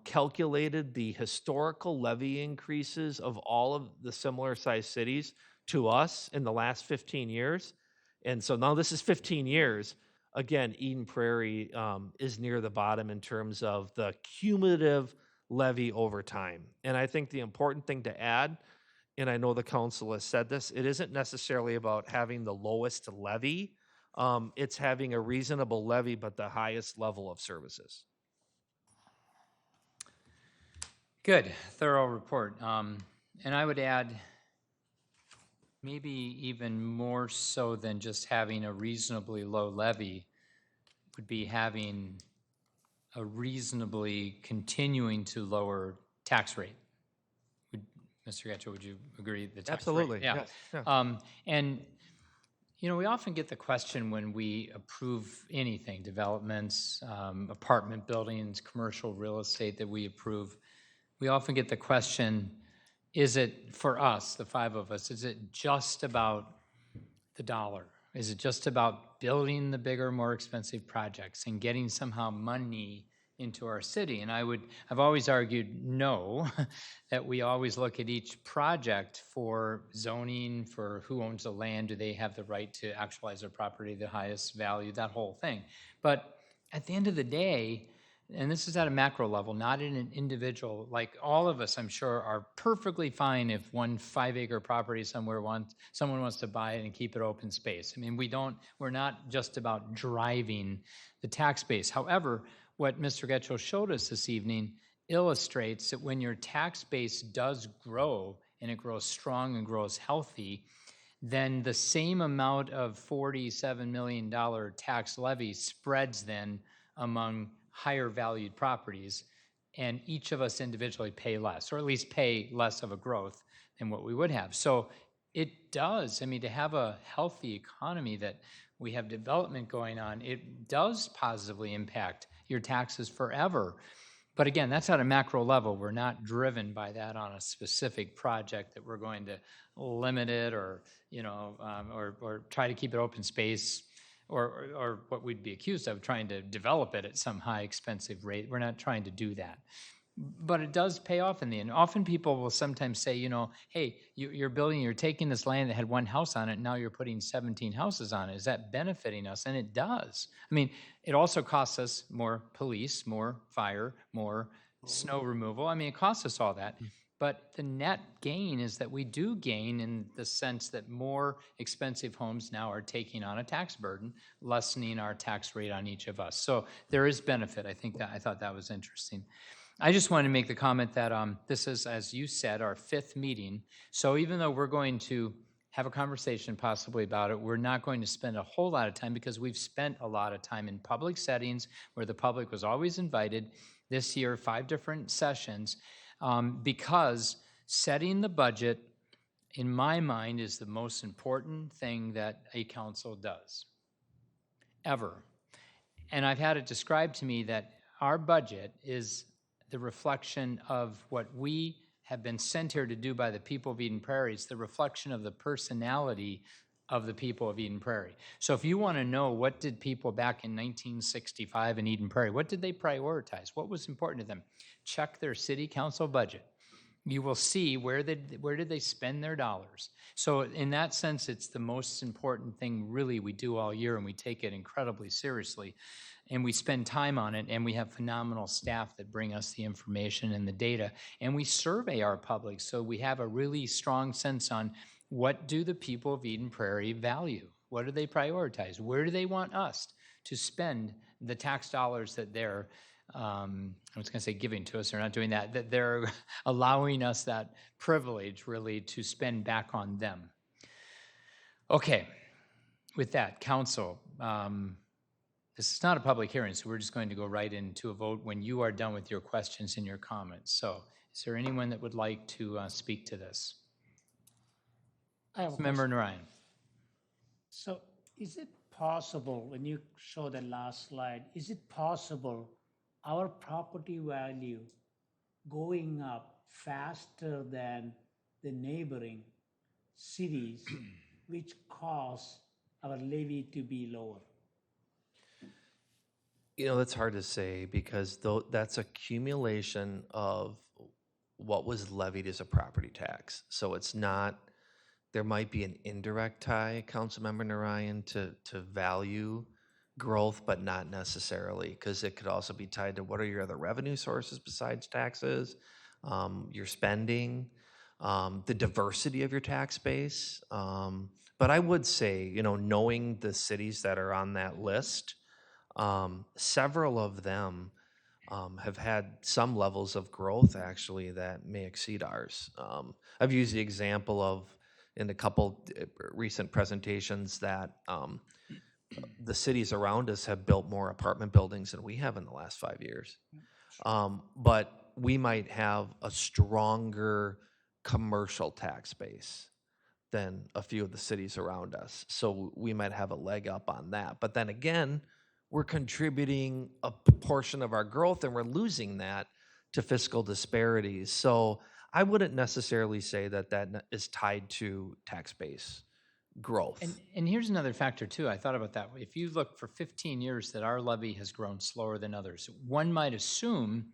calculated the historical levy increases of all of the similar sized cities to us in the last 15 years. And so now this is 15 years. Again, Eden Prairie is near the bottom in terms of the cumulative levy over time. And I think the important thing to add, and I know the council has said this, it isn't necessarily about having the lowest levy. It's having a reasonable levy, but the highest level of services. Good, thorough report. And I would add, maybe even more so than just having a reasonably low levy, would be having a reasonably continuing to lower tax rate. Mr. Getchell, would you agree? The tax Absolutely, rate? Yeah. yes, yeah. And, you know, we often get the question when we approve anything, developments, apartment buildings, commercial real estate that we approve, we often get the question, is it, for us, the five of us, is it just about the dollar? Is it just about building the bigger, more expensive projects and getting somehow money into our city? And I've always argued no, that we always look at each project for zoning, for who owns the land, do they have the right to actualize their property, the highest value, that whole thing. But at the end of the day, and this is at a macro level, not in an individual, like all of us, I'm sure, are perfectly fine if one 5-acre property somewhere someone wants to buy it and keep it open space. I mean, we're not just about driving the tax base. However, what Mr. Getchell showed us this evening illustrates that when your tax base does grow, and it grows strong and grows healthy, then the same amount of $47 million tax levy spreads then among higher valued properties, and each of us individually pay less, or at least pay less of a growth than what we would have. So it does, I mean, to have a healthy economy that we have development going on, it does positively impact your taxes forever. But again, that's at a macro level. We're not driven by that on a specific project that we're going to limit it or, or try to keep it open space or what we'd be accused of, trying to develop it at some high expensive rate. We're not trying to do that. But it does pay off in the end. Often people will sometimes say, hey, you're building, you're taking this land that had one house on it, and now you're putting 17 houses on it. Is that benefiting us? And it does. I mean, it also costs us more police, more fire, more snow removal. I mean, it costs us all that. But the net gain is that we do gain in the sense that more expensive homes now are taking on a tax burden, lessening our tax rate on each of us. So there is benefit. I thought that was interesting. I just wanted to make the comment that this is, as you said, our 5th meeting. So even though we're going to have a conversation possibly about it, we're not going to spend a whole lot of time because we've spent a lot of time in public settings where the public was always invited. This year, 5 different sessions, because setting the budget, in my mind, is the most important thing that a council does, ever. And I've had it described to me that our budget is the reflection of what we have been sent here to do by the people of Eden Prairie. It's the reflection of the personality of the people of Eden Prairie. So if you want to know what did people back in 1965 in Eden Prairie, what did they prioritize? What was important to them? Check their city council budget. You will see where did they spend their dollars. So in that sense, it's the most important thing really we do all year, and we take it incredibly seriously. And we spend time on it, and we have phenomenal staff that bring us the information and the data. And we survey our public, so we have a really strong sense on what do the people of Eden Prairie value? What do they prioritize? Where do they want us to spend the tax dollars that they're, I was going to say giving to us, they're not doing that, that they're allowing us that privilege really to spend back on them. Okay, with that, council, this is not a public hearing, so we're just going to go right into a vote when you are done with your questions and your comments. So is there anyone that would like to speak to this? I have a Member question. Narayan. So is it possible, when you show the last slide, is it possible our property value going up faster than the neighboring cities, which cause our levy to be lower? That's hard to say because that's accumulation of what was levied as a property tax. So it's not, there might be an indirect tie, Councilmember Narayan, to value growth, but not necessarily, because it could also be tied to what are your other revenue sources besides taxes, your spending, the diversity of your tax base. But I would say, knowing the cities that are on that list, several of them have had some levels of growth actually that may exceed ours. I've used the example of in a couple recent presentations that the cities around us have built more apartment buildings than we have in the last 5 years. But we might have a stronger commercial tax base than a few of the cities around us. So we might have a leg up on that. But then again, we're contributing a portion of our growth and we're losing that to fiscal disparities. So I wouldn't necessarily say that is tied to tax base growth. And here's another factor too. I thought about that. If you look for 15 years that our levy has grown slower than others, one might assume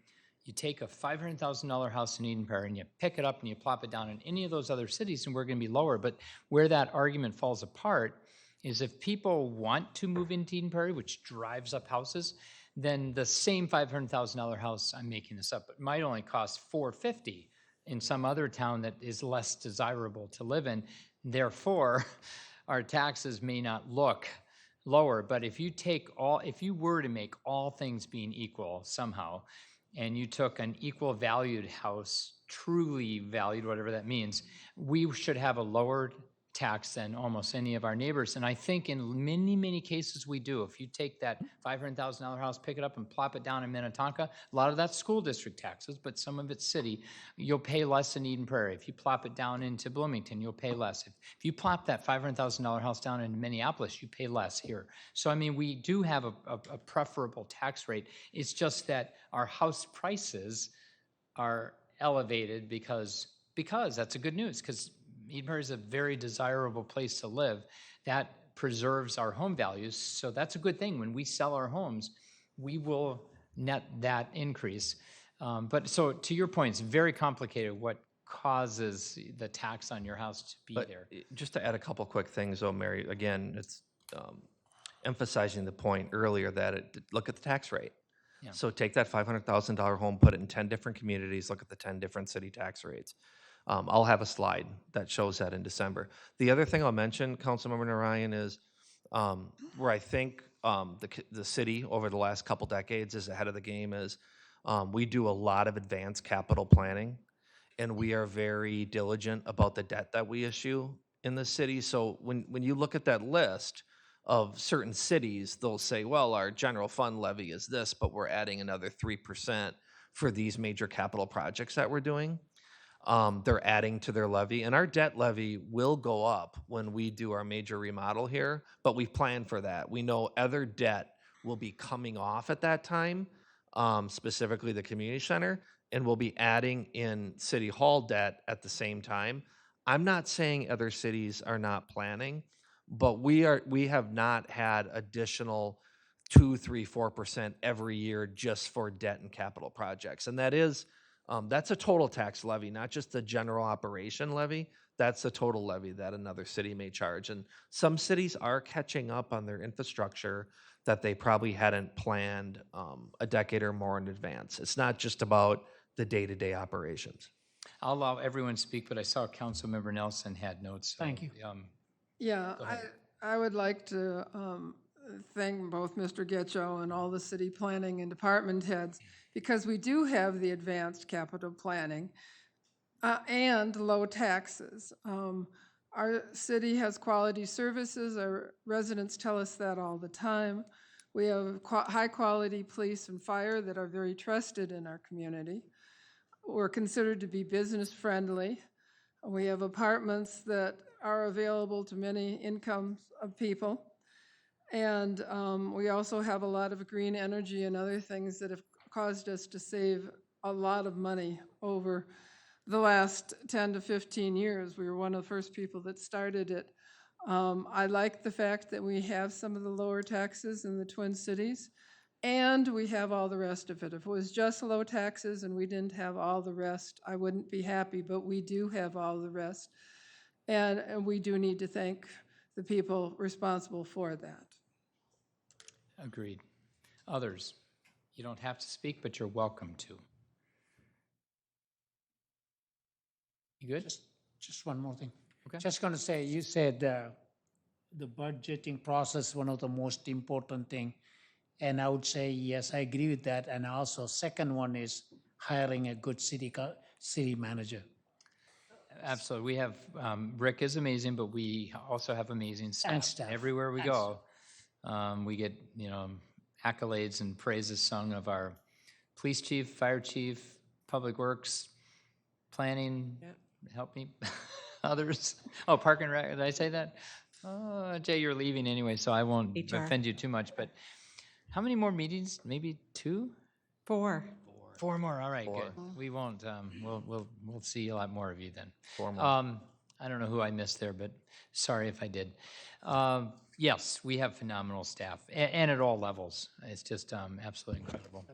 you take a $500,000 house in Eden Prairie and you pick it up and you plop it down in any of those other cities and we're going to be lower. But where that argument falls apart is if people want to move into Eden Prairie, which drives up houses, then the same $500,000 house, I'm making this up, but might only cost $450,000 in some other town that is less desirable to live in. Therefore, our taxes may not look lower. But if you were to make all things being equal somehow, and you took an equal valued house, truly valued, whatever that means, we should have a lower tax than almost any of our neighbors. And I think in many, many cases we do. If you take that $500,000 house, pick it up and plop it down in Minnetonka, a lot of that's school district taxes, but some of it's city, you'll pay less in Eden Prairie. If you plop it down into Bloomington, you'll pay less. If you plop that $500,000 house down in Minneapolis, you pay less here. So, I mean, we do have a preferable tax rate. It's just that our house prices are elevated because that's a good news, because Eden Prairie is a very desirable place to live. That preserves our home values, so that's a good thing. When we sell our homes, we will net that increase. But so to your point, it's very complicated what causes the tax on your house to be But there. just to add a couple quick things, though, Mary, again, it's emphasizing the point earlier that look at the tax rate. Yeah. So take that $500,000 home, put it in 10 different communities, look at the 10 different city tax rates. I'll have a slide that shows that in December. The other thing I'll mention, Councilmember Narayan, is where I think the city over the last couple decades is ahead of the game is we do a lot of advanced capital planning, and we are very diligent about the debt that we issue in the city. So when you look at that list of certain cities, they'll say, well, our general fund levy is this, but we're adding another 3% for these major capital projects that we're doing. They're adding to their levy, and our debt levy will go up when we do our major remodel here, but we've planned for that. We know other debt will be coming off at that time, specifically the community center, and we'll be adding in city hall debt at the same time. I'm not saying other cities are not planning, but we have not had additional 2, 3, 4% every year just for debt and capital projects, and that's a total tax levy, not just the general operation levy. That's the total levy that another city may charge. And some cities are catching up on their infrastructure that they probably hadn't planned a decade or more in advance. It's not just about the day-to-day operations. I'll allow everyone to speak, but I saw Councilmember Nelson had notes. So, Thank you. Yeah, I would like to thank both Mr. Getchell and all the city planning and department heads, because we do have the advanced capital planning and low taxes. Our city has quality services. Our residents tell us that all the time. We have high-quality police and fire that are very trusted in our community. We're considered to be business-friendly. We have apartments that are available to many incomes of people. And we also have a lot of green energy and other things that have caused us to save a lot of money over the last 10 to 15 years. We were one of the first people that started it. I like the fact that we have some of the lower taxes in the Twin Cities, and we have all the rest of it. If it was just low taxes and we didn't have all the rest, I wouldn't be happy, but we do have all the rest. And we do need to thank the people responsible for that. Agreed. Others, you don't have to speak, but you're welcome to. You good? Just one more thing. Okay. Just going to say, you said the budgeting process is one of the most important thing. And I would say, yes, I agree with that. And also, second one is hiring a good city manager. Absolutely. We have, Rick is amazing, but we also have amazing staff. And staff. Everywhere we go, we get, accolades and praises sung of our police chief, fire chief, public works, planning, help me, others. Oh, park and rec, did I say that? Oh, Jay, you're leaving anyway, so I won't offend you too much, but how many more meetings? Maybe 2? 4. 4 more, all right, Four. good. We won't, we'll see a lot more of you then. 4 more. I don't know who I missed there, but sorry if I did. Yes, we have phenomenal staff, and at all levels. It's just absolutely incredible.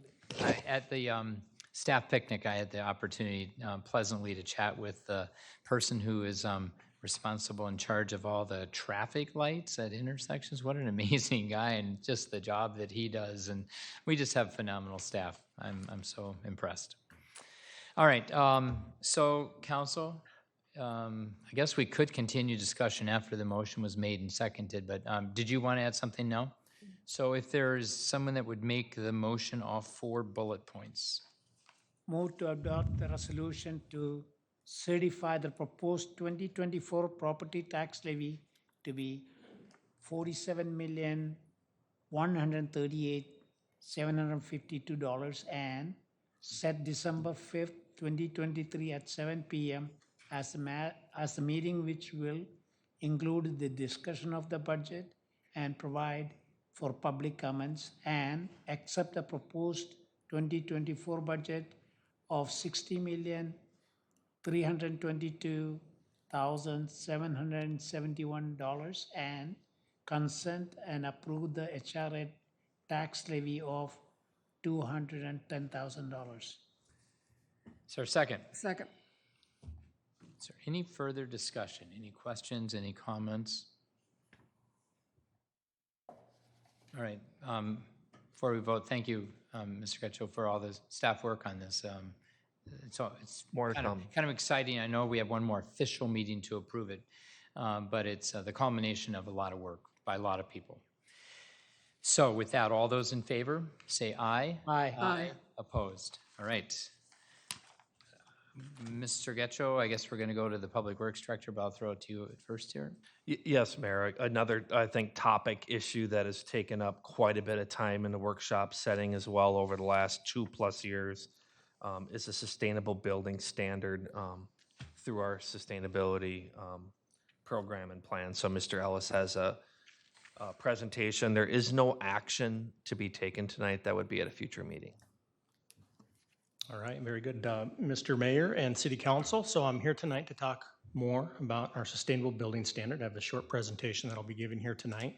At the staff picnic, I had the opportunity pleasantly to chat with the person who is responsible in charge of all the traffic lights at intersections. What an amazing guy, and just the job that he does. And we just have phenomenal staff. I'm so impressed. All right, so council, I guess we could continue discussion after the motion was made and seconded, but did you want to add something now? So if there's someone that would make the motion off 4 bullet points. Move to adopt the resolution to certify the proposed 2024 property tax levy to be $47,138,752 and set December 5th, 2023 at 7 p.m. as the meeting which will include the discussion of the budget and provide for public comments, and accept the proposed 2024 budget of $60,322,771 and consent and approve the HRA tax levy of $210,000. Is there a second? Second. Is there any further discussion? Any questions, any comments? All right. Before we vote, thank you, Mr. Getchell, for all the staff work on this. It's More to come. kind of exciting. I know we have one more official meeting to approve it, but it's the culmination of a lot of work by a lot of people. So with that, all those in favor, say aye. Aye. Aye. Opposed? All right. Mr. Getchell, I guess we're going to go to the Public Works Director, but I'll throw it to you at first here. Yes, Mayor. Another, I think, topic issue that has taken up quite a bit of time in the workshop setting as well over the last 2+ years is a sustainable building standard through our sustainability program and plan. So Mr. Ellis has a presentation. There is no action to be taken tonight. That would be at a future meeting. All right, very good. Mr. Mayor and City Council, so I'm here tonight to talk more about our sustainable building standard. I have a short presentation that I'll be giving here tonight.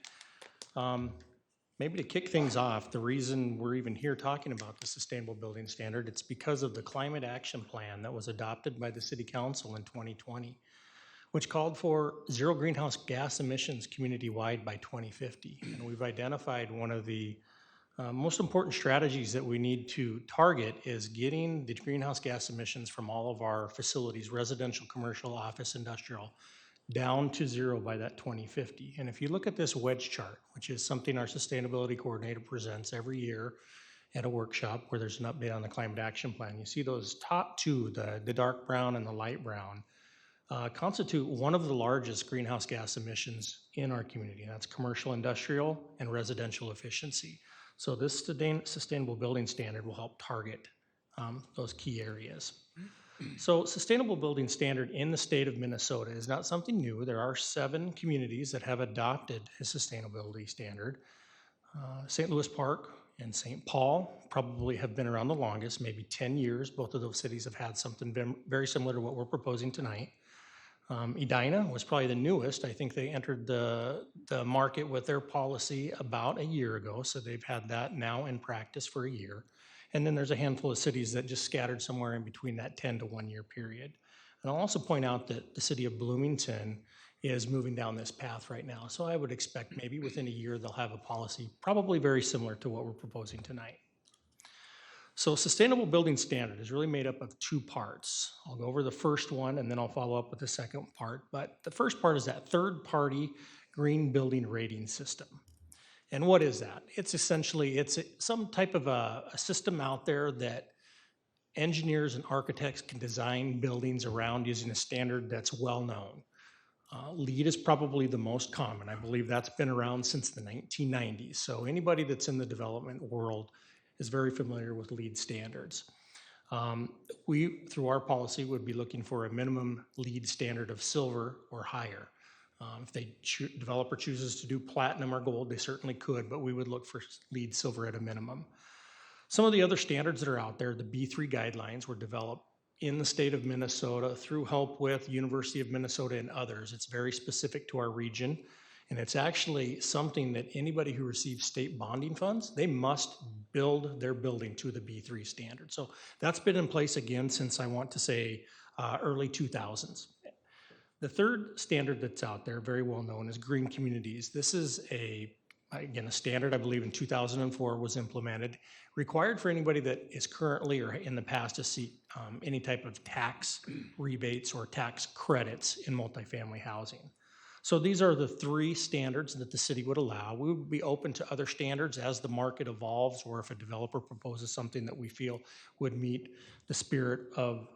Maybe to kick things off, the reason we're even here talking about the sustainable building standard, it's because of the climate action plan that was adopted by the City Council in 2020, which called for zero greenhouse gas emissions community-wide by 2050. And we've identified one of the most important strategies that we need to target is getting the greenhouse gas emissions from all of our facilities, residential, commercial, office, industrial, down to zero by that 2050. And if you look at this wedge chart, which is something our sustainability coordinator presents every year at a workshop where there's an update on the climate action plan, you see those top two, the dark brown and the light brown, constitute one of the largest greenhouse gas emissions in our community. And that's commercial, industrial, and residential efficiency. So this sustainable building standard will help target those key areas. So sustainable building standard in the state of Minnesota is not something new. There are 7 communities that have adopted a sustainability standard. St. Louis Park and St. Paul probably have been around the longest, maybe 10 years. Both of those cities have had something very similar to what we're proposing tonight. Edina was probably the newest. I think they entered the market with their policy about a year ago, so they've had that now in practice for a year. And then there's a handful of cities that just scattered somewhere in between that 10 to 1 year period. And I'll also point out that the city of Bloomington is moving down this path right now. So I would expect maybe within a year they'll have a policy probably very similar to what we're proposing tonight. So sustainable building standard is really made up of 2 parts. I'll go over the first one and then I'll follow up with the second part. But the first part is that third-party green building rating system. And what is that? It's essentially, some type of a system out there that engineers and architects can design buildings around using a standard that's well known. LEED is probably the most common. I believe that's been around since the 1990s. So anybody that's in the development world is very familiar with LEED standards. We, through our policy, would be looking for a minimum LEED standard of silver or higher. If the developer chooses to do platinum or gold, they certainly could, but we would look for LEED silver at a minimum. Some of the other standards that are out there, the B3 guidelines, were developed in the state of Minnesota through help with University of Minnesota and others. It's very specific to our region. And it's actually something that anybody who receives state bonding funds, they must build their building to the B3 standard. So that's been in place again since I want to say early 2000s. The third standard that's out there, very well known, is green communities. This is again, a standard I believe in 2004 was implemented, required for anybody that is currently or in the past to seek any type of tax rebates or tax credits in multifamily housing. So these are the 3 standards that the city would allow. We would be open to other standards as the market evolves, or if a developer proposes something that we feel would meet the spirit of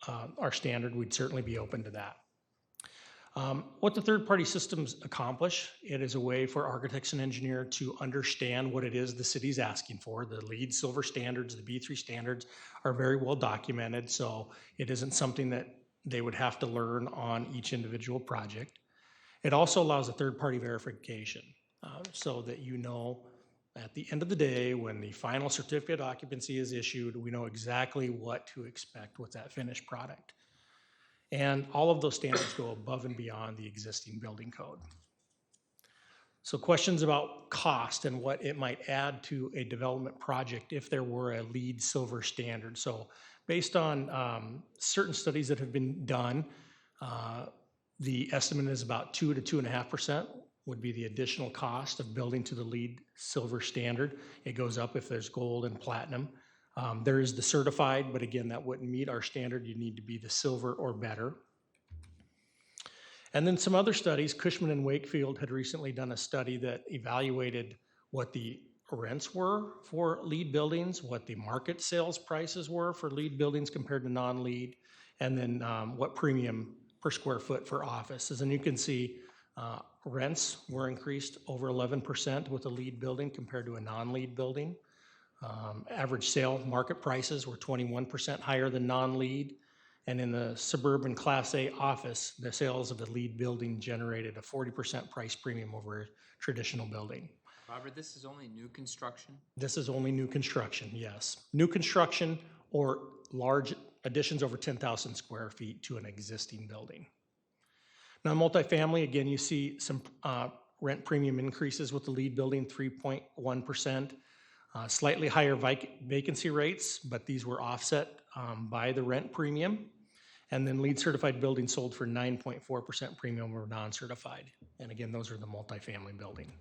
our standard, we'd certainly be open to that. What the third-party systems accomplish, it is a way for architects and engineers to understand what it is the city's asking for. The LEED Silver standards, the B3 standards are very well documented, so it isn't something that they would have to learn on each individual project. It also allows a third-party verification so that you know at the end of the day, when the final certificate of occupancy is issued, we know exactly what to expect with that finished product. And all of those standards go above and beyond the existing building code. So questions about cost and what it might add to a development project if there were a LEED Silver standard. So based on certain studies that have been done, the estimate is about 2 to 2.5% would be the additional cost of building to the LEED Silver standard. It goes up if there's gold and platinum. There is the certified, but again, that wouldn't meet our standard. You need to be the silver or better. And then some other studies, Cushman and Wakefield had recently done a study that evaluated what the rents were for LEED buildings, what the market sales prices were for LEED buildings compared to non-LEED, and then what premium per square foot for offices. And you can see rents were increased over 11% with a LEED building compared to a non-LEED building. Average sale market prices were 21% higher than non-LEED. And in the suburban Class A office, the sales of the LEED building generated a 40% price premium over a traditional building. Robert, this is only new construction? This is only new construction, yes. New construction or large additions over 10,000 square feet to an existing building. Now, multifamily, again, you see some rent premium increases with the LEED building, 3.1%. Slightly higher vacancy rates, but these were offset by the rent premium. And then LEED certified buildings sold for 9.4% premium over non-certified. And again, those are the multifamily building.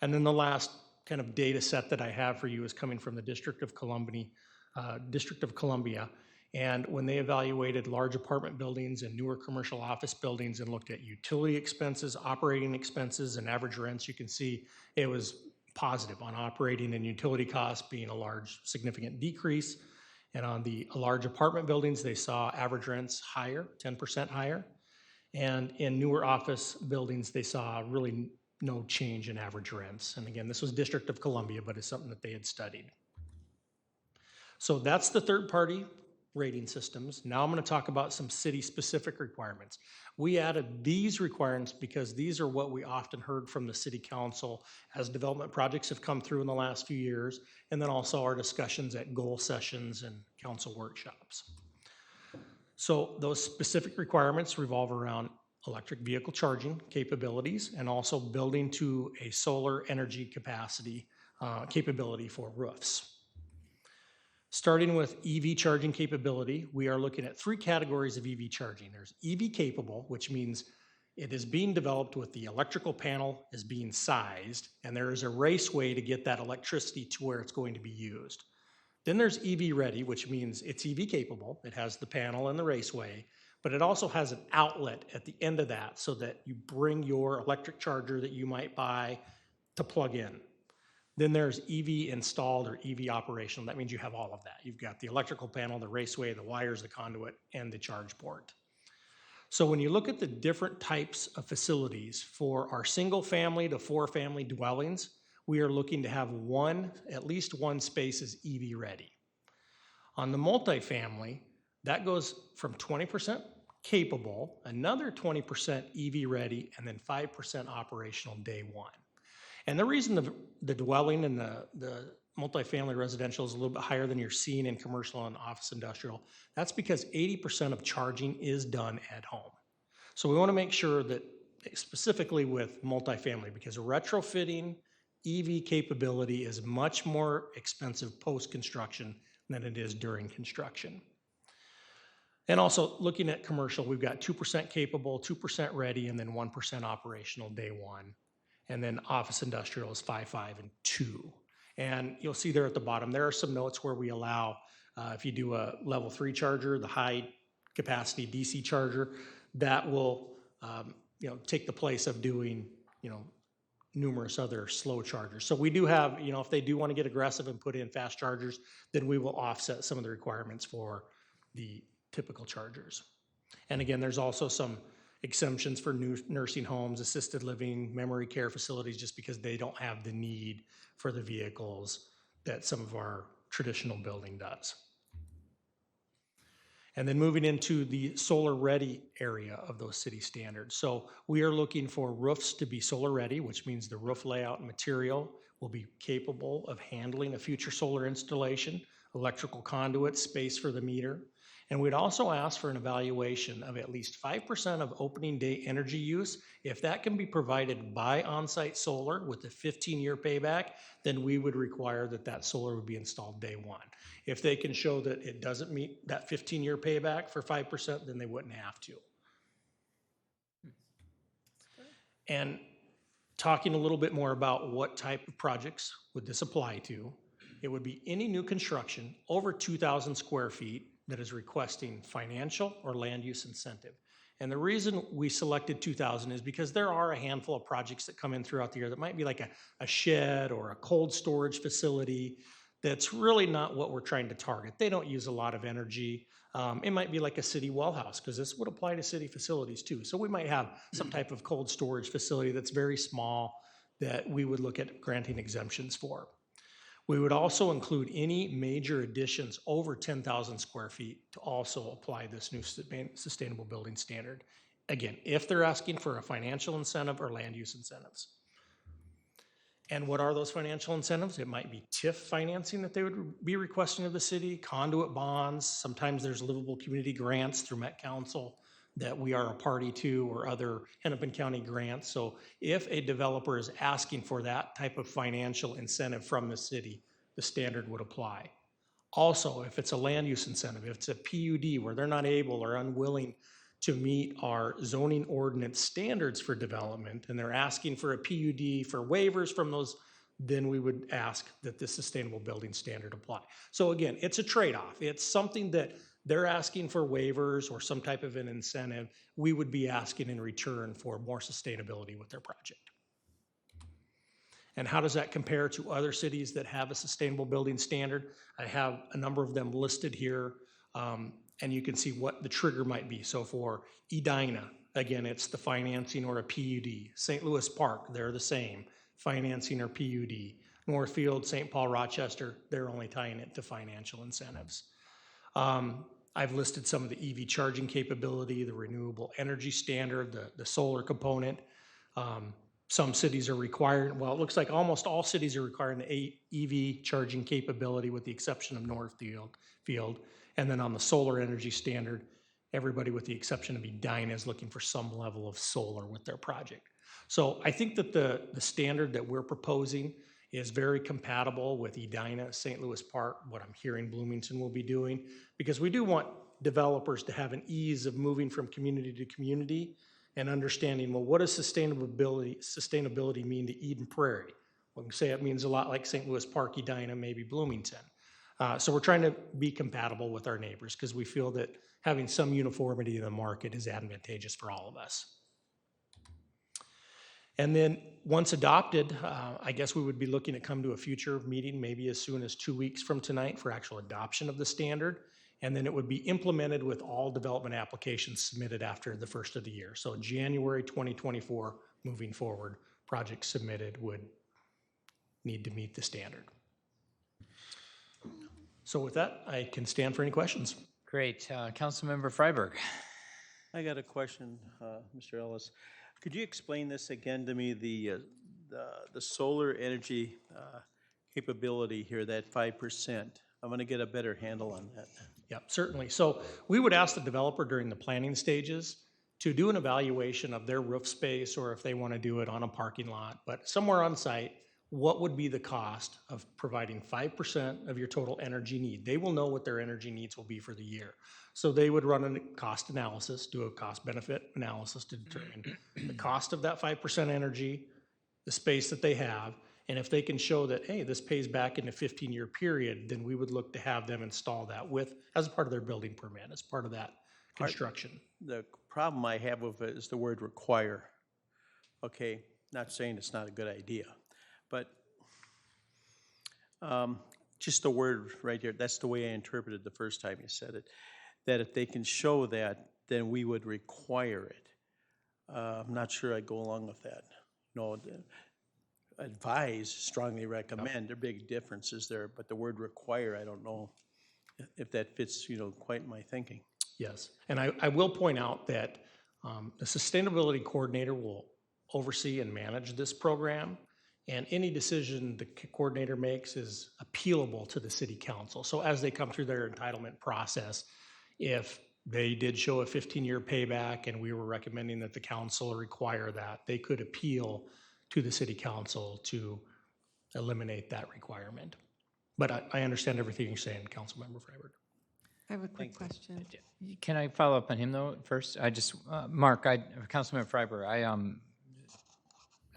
And then the last kind of data set that I have for you is coming from the District of Columbia. And when they evaluated large apartment buildings and newer commercial office buildings and looked at utility expenses, operating expenses, and average rents, you can see it was positive on operating and utility costs being a large significant decrease. And on the large apartment buildings, they saw average rents higher, 10% higher. And in newer office buildings, they saw really no change in average rents. And again, this was District of Columbia, but it's something that they had studied. So that's the third-party rating systems. Now I'm going to talk about some city-specific requirements. We added these requirements because these are what we often heard from the city council as development projects have come through in the last few years, and then also our discussions at goal sessions and council workshops. So those specific requirements revolve around electric vehicle charging capabilities and also building to a solar energy capacity capability for roofs. Starting with EV charging capability, we are looking at 3 categories of EV charging. There's EV capable, which means it is being developed with the electrical panel is being sized, and there is a raceway to get that electricity to where it's going to be used. Then there's EV ready, which means it's EV capable. It has the panel and the raceway, but it also has an outlet at the end of that so that you bring your electric charger that you might buy to plug in. Then there's EV installed or EV operational. That means you have all of that. You've got the electrical panel, the raceway, the wires, the conduit, and the charge port. So when you look at the different types of facilities for our single family to 4 family dwellings, we are looking to have at least one space is EV ready. On the multifamily, that goes from 20% capable, another 20% EV ready, and then 5% operational day one. And the reason the dwelling and the multifamily residential is a little bit higher than you're seeing in commercial and office industrial, that's because 80% of charging is done at home. So we want to make sure that specifically with multifamily, because retrofitting EV capability is much more expensive post-construction than it is during construction. And also looking at commercial, we've got 2% capable, 2% ready, and then 1% operational day one. And then office industrial is 5, 5, and 2. And you'll see there at the bottom, there are some notes where we allow, if you do a level 3 charger, the high capacity DC charger, that will take the place of doing numerous other slow chargers. So we do have, if they do want to get aggressive and put in fast chargers, then we will offset some of the requirements for the typical chargers. And again, there's also some exemptions for new nursing homes, assisted living, memory care facilities, just because they don't have the need for the vehicles that some of our traditional building does. And then moving into the solar ready area of those city standards. So we are looking for roofs to be solar ready, which means the roof layout and material will be capable of handling a future solar installation, electrical conduit, space for the meter. And we'd also ask for an evaluation of at least 5% of opening day energy use. If that can be provided by on-site solar with a 15-year payback, then we would require that that solar would be installed day one. If they can show that it doesn't meet that 15-year payback for 5%, then they wouldn't have to. And talking a little bit more about what type of projects would this apply to, it would be any new construction over 2,000 square feet that is requesting financial or land use incentive. And the reason we selected 2,000 is because there are a handful of projects that come in throughout the year that might be like a shed or a cold storage facility that's really not what we're trying to target. They don't use a lot of energy. It might be like a city well house, because this would apply to city facilities too. So we might have some type of cold storage facility that's very small that we would look at granting exemptions for. We would also include any major additions over 10,000 square feet to also apply this new sustainable building standard. Again, if they're asking for a financial incentive or land use incentives. And what are those financial incentives? It might be TIF financing that they would be requesting of the city, conduit bonds. Sometimes there's livable community grants through Met Council that we are a party to, or other Hennepin County grants. So if a developer is asking for that type of financial incentive from the city, the standard would apply. Also, if it's a land use incentive, if it's a PUD where they're not able or unwilling to meet our zoning ordinance standards for development, and they're asking for a PUD for waivers from those, then we would ask that the sustainable building standard apply. So again, it's a trade-off. It's something that they're asking for waivers or some type of an incentive. We would be asking in return for more sustainability with their project. And how does that compare to other cities that have a sustainable building standard? I have a number of them listed here, and you can see what the trigger might be. So for Edina, again, it's the financing or a PUD. St. Louis Park, they're the same, financing or PUD. Northfield, St. Paul, Rochester, they're only tying it to financial incentives. I've listed some of the EV charging capability, the renewable energy standard, the solar component. Some cities are requiring, well, it looks like almost all cities are requiring the EV charging capability with the exception of Northfield. And then on the solar energy standard, everybody with the exception of Edina is looking for some level of solar with their project. So I think that the standard that we're proposing is very compatible with Edina, St. Louis Park, what I'm hearing Bloomington will be doing, because we do want developers to have an ease of moving from community to community and understanding, well, what does sustainability mean to Eden Prairie? We can say it means a lot like St. Louis Park, Edina, maybe Bloomington. So we're trying to be compatible with our neighbors because we feel that having some uniformity in the market is advantageous for all of us. And then once adopted, I guess we would be looking to come to a future meeting, maybe as soon as 2 weeks from tonight for actual adoption of the standard. And then it would be implemented with all development applications submitted after the first of the year. So January 2024, moving forward, projects submitted would need to meet the standard. So with that, I can stand for any questions. Great. Councilmember Freiberg. I got a question, Mr. Ellis. Could you explain this again to me, the solar energy capability here, that 5%? I want to get a better handle on that. Yeah, certainly. So we would ask the developer during the planning stages to do an evaluation of their roof space, or if they want to do it on a parking lot, but somewhere on site, what would be the cost of providing 5% of your total energy need? They will know what their energy needs will be for the year. So they would run a cost analysis, do a cost-benefit analysis to determine the cost of that 5% energy, the space that they have, and if they can show that, hey, this pays back in a 15-year period, then we would look to have them install that as part of their building permit, as part of that construction. The problem I have with it is the word require. Okay, not saying it's not a good idea, but just the word right here, that's the way I interpreted the first time you said it. that if they can show that, then we would require it. I'm not sure I'd go along with that. No, advise, strongly recommend, there are big differences there, but the word require, I don't know if that fits, quite my thinking. Yes, and I will point out that the sustainability coordinator will oversee and manage this program, and any decision the coordinator makes is appealable to the city council. So as they come through their entitlement process, if they did show a 15-year payback and we were recommending that the council require that, they could appeal to the city council to eliminate that requirement. But I understand everything you're saying, Councilmember Freiberg. I have a quick question. Can I follow up on him though first? I just, Mark, Councilmember Freiberg,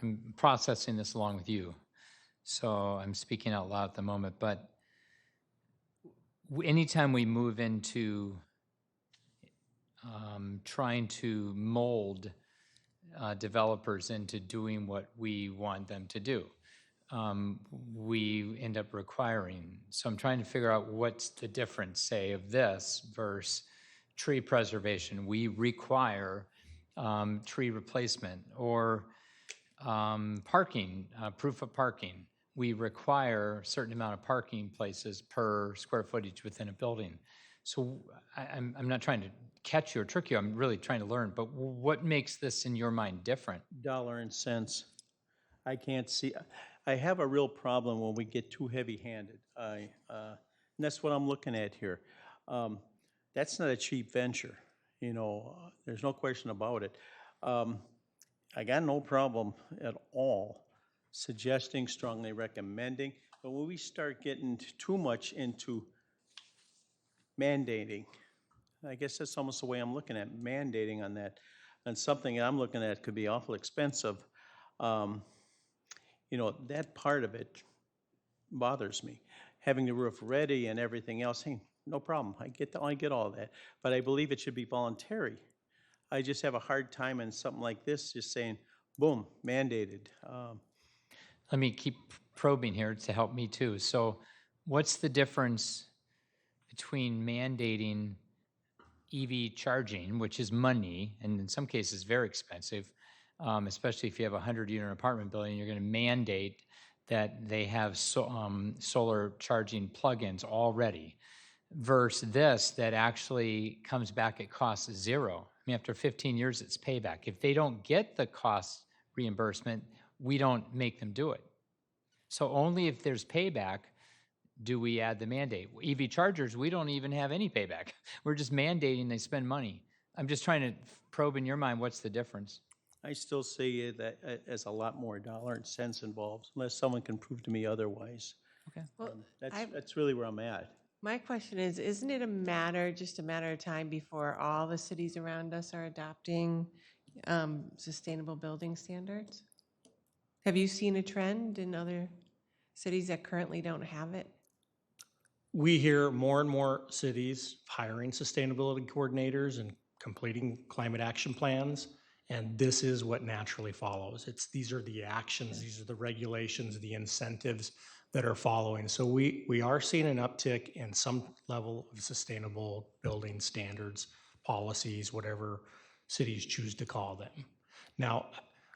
I'm processing this along with you. So I'm speaking out loud at the moment, but anytime we move into trying to mold developers into doing what we want them to do, we end up requiring. So I'm trying to figure out what's the difference, say, of this versus tree preservation. We require tree replacement, or parking, proof of parking. We require a certain amount of parking places per square footage within a building. So I'm not trying to catch you or trick you. I'm really trying to learn. But what makes this, in your mind, different? Dollar and cents. I can't see, I have a real problem when we get too heavy-handed. And that's what I'm looking at here. That's not a cheap venture, there's no question about it. I got no problem at all suggesting, strongly recommending, but when we start getting too much into mandating, I guess that's almost the way I'm looking at mandating on that, and something that I'm looking at could be awful expensive. That part of it bothers me. Having the roof ready and everything else, hey, no problem. I get all that, but I believe it should be voluntary. I just have a hard time in something like this, just saying, boom, mandated. Let me keep probing here to help me too. So what's the difference between mandating EV charging, which is money, and in some cases very expensive, especially if you have a 100-unit apartment building, you're going to mandate that they have solar charging plugins already, versus this that actually comes back at cost zero. I mean, after 15 years, it's payback. If they don't get the cost reimbursement, we don't make them do it. So only if there's payback do we add the mandate. EV chargers, we don't even have any payback. We're just mandating they spend money. I'm just trying to probe in your mind, what's the difference? I still see that as a lot more dollar and cents involved, unless someone can prove to me otherwise. Okay. Well, That's really where I'm at. my question is, isn't it just a matter of time before all the cities around us are adopting sustainable building standards? Have you seen a trend in other cities that currently don't have it? We hear more and more cities hiring sustainability coordinators and completing climate action plans, and this is what naturally follows. These are the actions, these are the regulations, the incentives that are following. So we are seeing an uptick in some level of sustainable building standards, policies, whatever cities choose to call them. Now,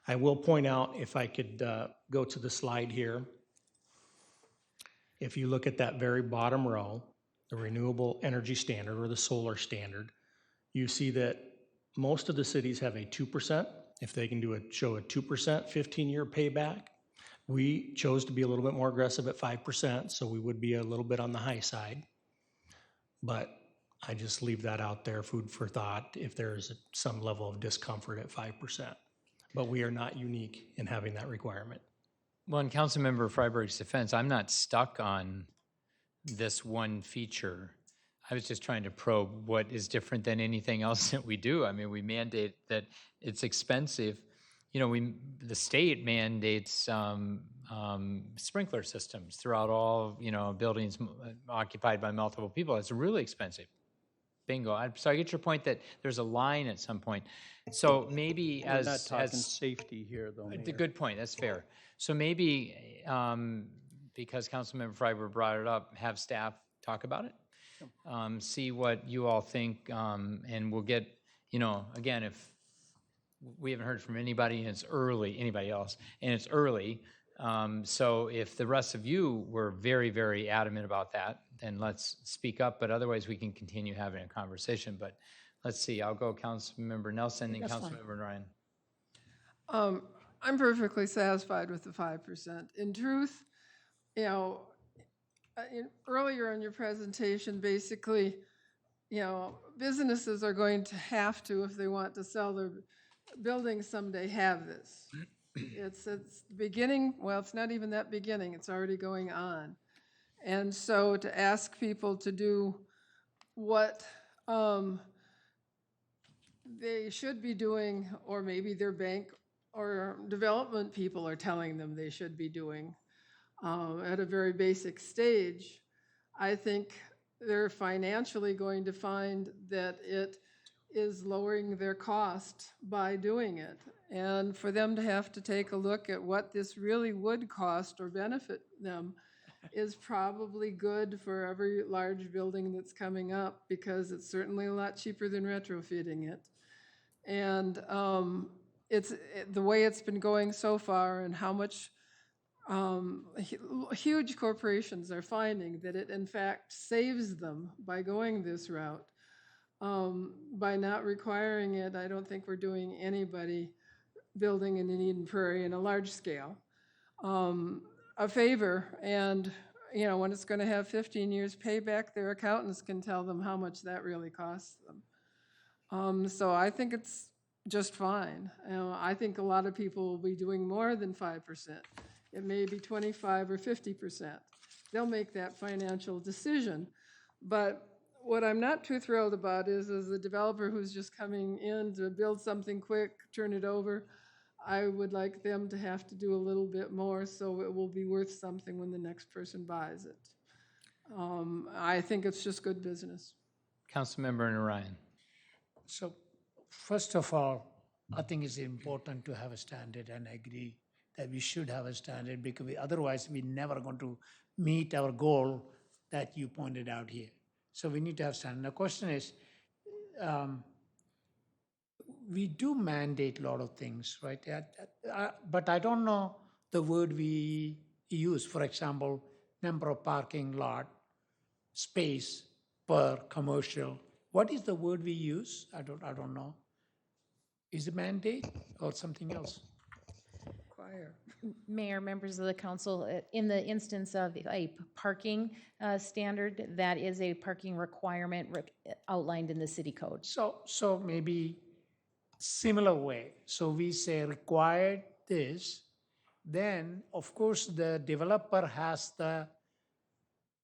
I will point out, if I could go to the slide here, if you look at that very bottom row, the renewable energy standard or the solar standard, you see that most of the cities have a 2%. If they can show a 2% 15-year payback, we chose to be a little bit more aggressive at 5%, so we would be a little bit on the high side. But I just leave that out there, food for thought, if there's some level of discomfort at 5%. But we are not unique in having that requirement. Well, in Councilmember Freiberg's defense, I'm not stuck on this one feature. I was just trying to probe what is different than anything else that we do. I mean, we mandate that it's expensive. The state mandates sprinkler systems throughout all, buildings occupied by multiple people. It's really expensive. Bingo. So I get your point that there's a line at some point. So maybe We're not talking safety here, though, a Mayor. good point. That's fair. So maybe because Councilmember Freiberg brought it up, have staff talk about it. see what you all think, and we'll get, again, if we haven't heard from anybody and it's early, anybody else, and it's early. So if the rest of you were very, very adamant about that, then let's speak up. But otherwise, we can continue having a conversation. But let's see. I'll go Councilmember Nelson and Councilmember Ryan. I'm perfectly satisfied with the 5%. In truth, earlier in your presentation, basically, businesses are going to have to, if they want to sell their buildings someday, have this. It's the beginning, well, it's not even that beginning, it's already going on. And so to ask people to do what they should be doing, or maybe their bank or development people are telling them they should be doing at a very basic stage, I think they're financially going to find that it is lowering their cost by doing it. And for them to have to take a look at what this really would cost or benefit them is probably good for every large building that's coming up, because it's certainly a lot cheaper than retrofitting it. And the way it's been going so far, and how much huge corporations are finding that it in fact saves them by going this route. By not requiring it, I don't think we're doing anybody building in Eden Prairie in a large scale a favor. And when it's going to have 15 years payback, their accountants can tell them how much that really costs them. So I think it's just fine. I think a lot of people will be doing more than 5%. It may be 25 or 50%. They'll make that financial decision. But what I'm not too thrilled about is the developer who's just coming in to build something quick, turn it over. I would like them to have to do a little bit more so it will be worth something when the next person buys it. I think it's just good business. Councilmember Ryan. So first of all, I think it's important to have a standard, and agree that we should have a standard, because otherwise we're never going to meet our goal that you pointed out here. So we need to have standard. The question is, we do mandate a lot of things, right? But I don't know the word we use. For example, number of parking lot space per commercial. What is the word we use? I don't know. Is it mandate or something else? Choir. Mayor, members of the council, in the instance of a parking standard, that is a parking requirement outlined in the city code. So maybe similar way. So we say required this, then of course the developer has the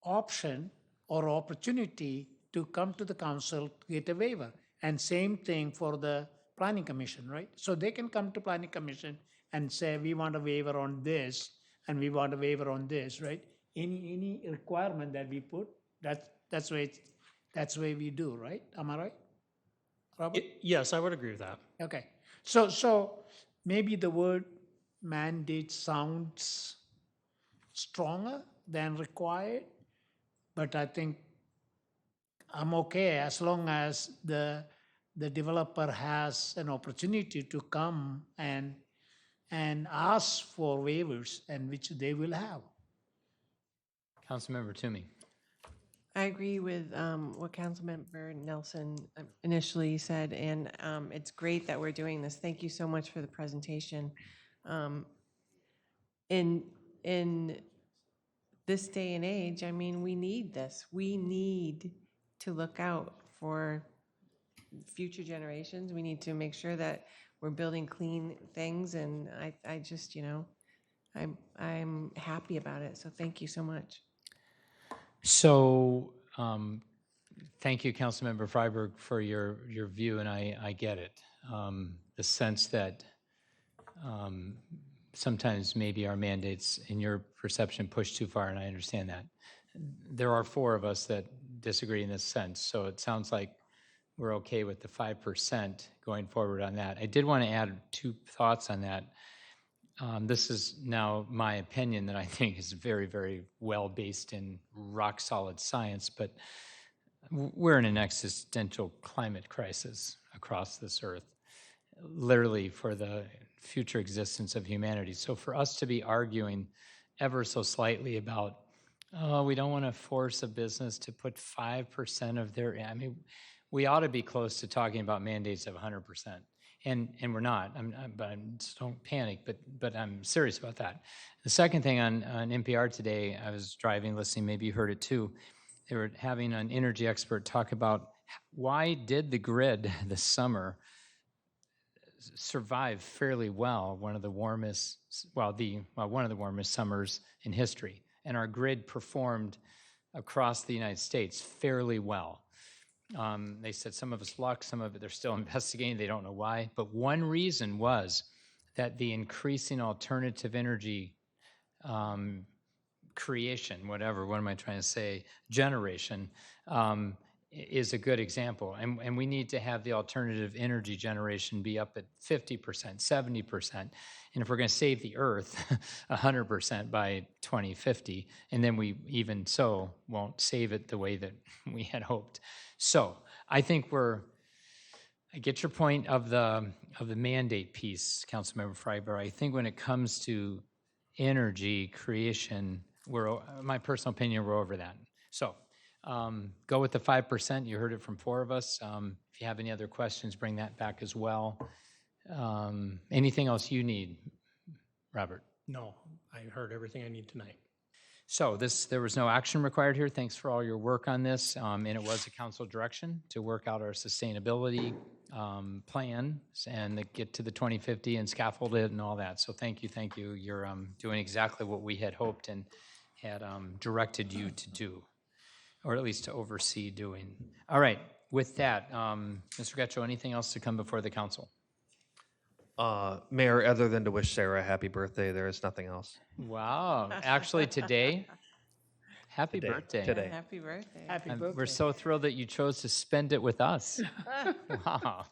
option or opportunity to come to the council to get a waiver. And same thing for the planning commission, right? So they can come to planning commission and say, we want a waiver on this, and we want a waiver on this, right? Any requirement that we put, that's way we do, right? Am I right, Robert? Yes, I would agree with that. Okay. So maybe the word mandate sounds stronger than required, but I think I'm okay as long as the developer has an opportunity to come and ask for waivers, and which they will have. Councilmember Toomey. I agree with what Councilmember Nelson initially said, and it's great that we're doing this. Thank you so much for the presentation. In this day and age, I mean, we need this. We need to look out for future generations. We need to make sure that we're building clean things, and I just, I'm happy about it. So thank you so much. So, thank you, Councilmember Freiberg, for your view, and I get it. The sense that sometimes maybe our mandates, in your perception, push too far, and I understand that. There are 4 of us that disagree in this sense, so it sounds like we're okay with the 5% going forward on that. I did want to add 2 thoughts on that. This is now my opinion that I think is very, very well based in rock solid science, but we're in an existential climate crisis across this earth, literally for the future existence of humanity. So for us to be arguing ever so slightly about, oh, we don't want to force a business to put 5% of their, I mean, we ought to be close to talking about mandates of 100%. And we're not, just don't panic, but I'm serious about that. The second thing on NPR today, I was driving, listening, maybe you heard it too. They were having an energy expert talk about why did the grid this summer survive fairly well, one of the warmest, one of the warmest summers in history. And our grid performed across the United States fairly well. They said some of it's luck, some of it they're still investigating, they don't know why. But one reason was that the increasing alternative energy creation, what am I trying to say, generation, is a good example. And we need to have the alternative energy generation be up at 50%, 70%. And if we're going to save the earth 100% by 2050, and then we even so won't save it the way that we had hoped. So I think I get your point of the mandate piece, Councilmember Freiberg. I think when it comes to energy creation, my personal opinion, we're over that. So go with the 5%. You heard it from 4 of us. If you have any other questions, bring that back as well. Anything else you need, Robert? No, I heard everything I need tonight. So there was no action required here. Thanks for all your work on this. And it was a council direction to work out our sustainability plan and get to the 2050 and scaffold it and all that. So thank you. You're doing exactly what we had hoped and had directed you to do, or at least to oversee doing. All right, with that, Mr. Getchell, anything else to come before the council? Mayor, other than to wish Sarah a happy birthday, there is nothing else. Wow, actually today? Happy birthday. Today. Happy birthday. Happy birthday. We're so thrilled that you chose to spend it with us. Wow,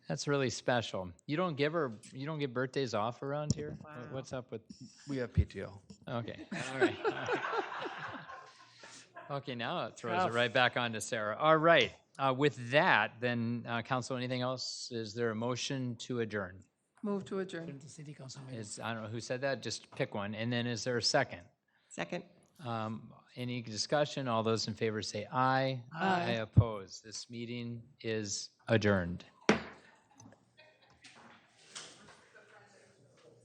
that's really special. You don't give birthdays off around here? Wow. What's up with? We have PTO. Okay, all right. Okay, now it throws it right back on to Sarah. All right, with that, then, council, anything else? Is there a motion to adjourn? Move to adjourn. The city council meeting. I don't know who said that, just pick one. And then is there a second? Second. Any discussion? All those in favor say aye. Aye. Oppose. This meeting is adjourned.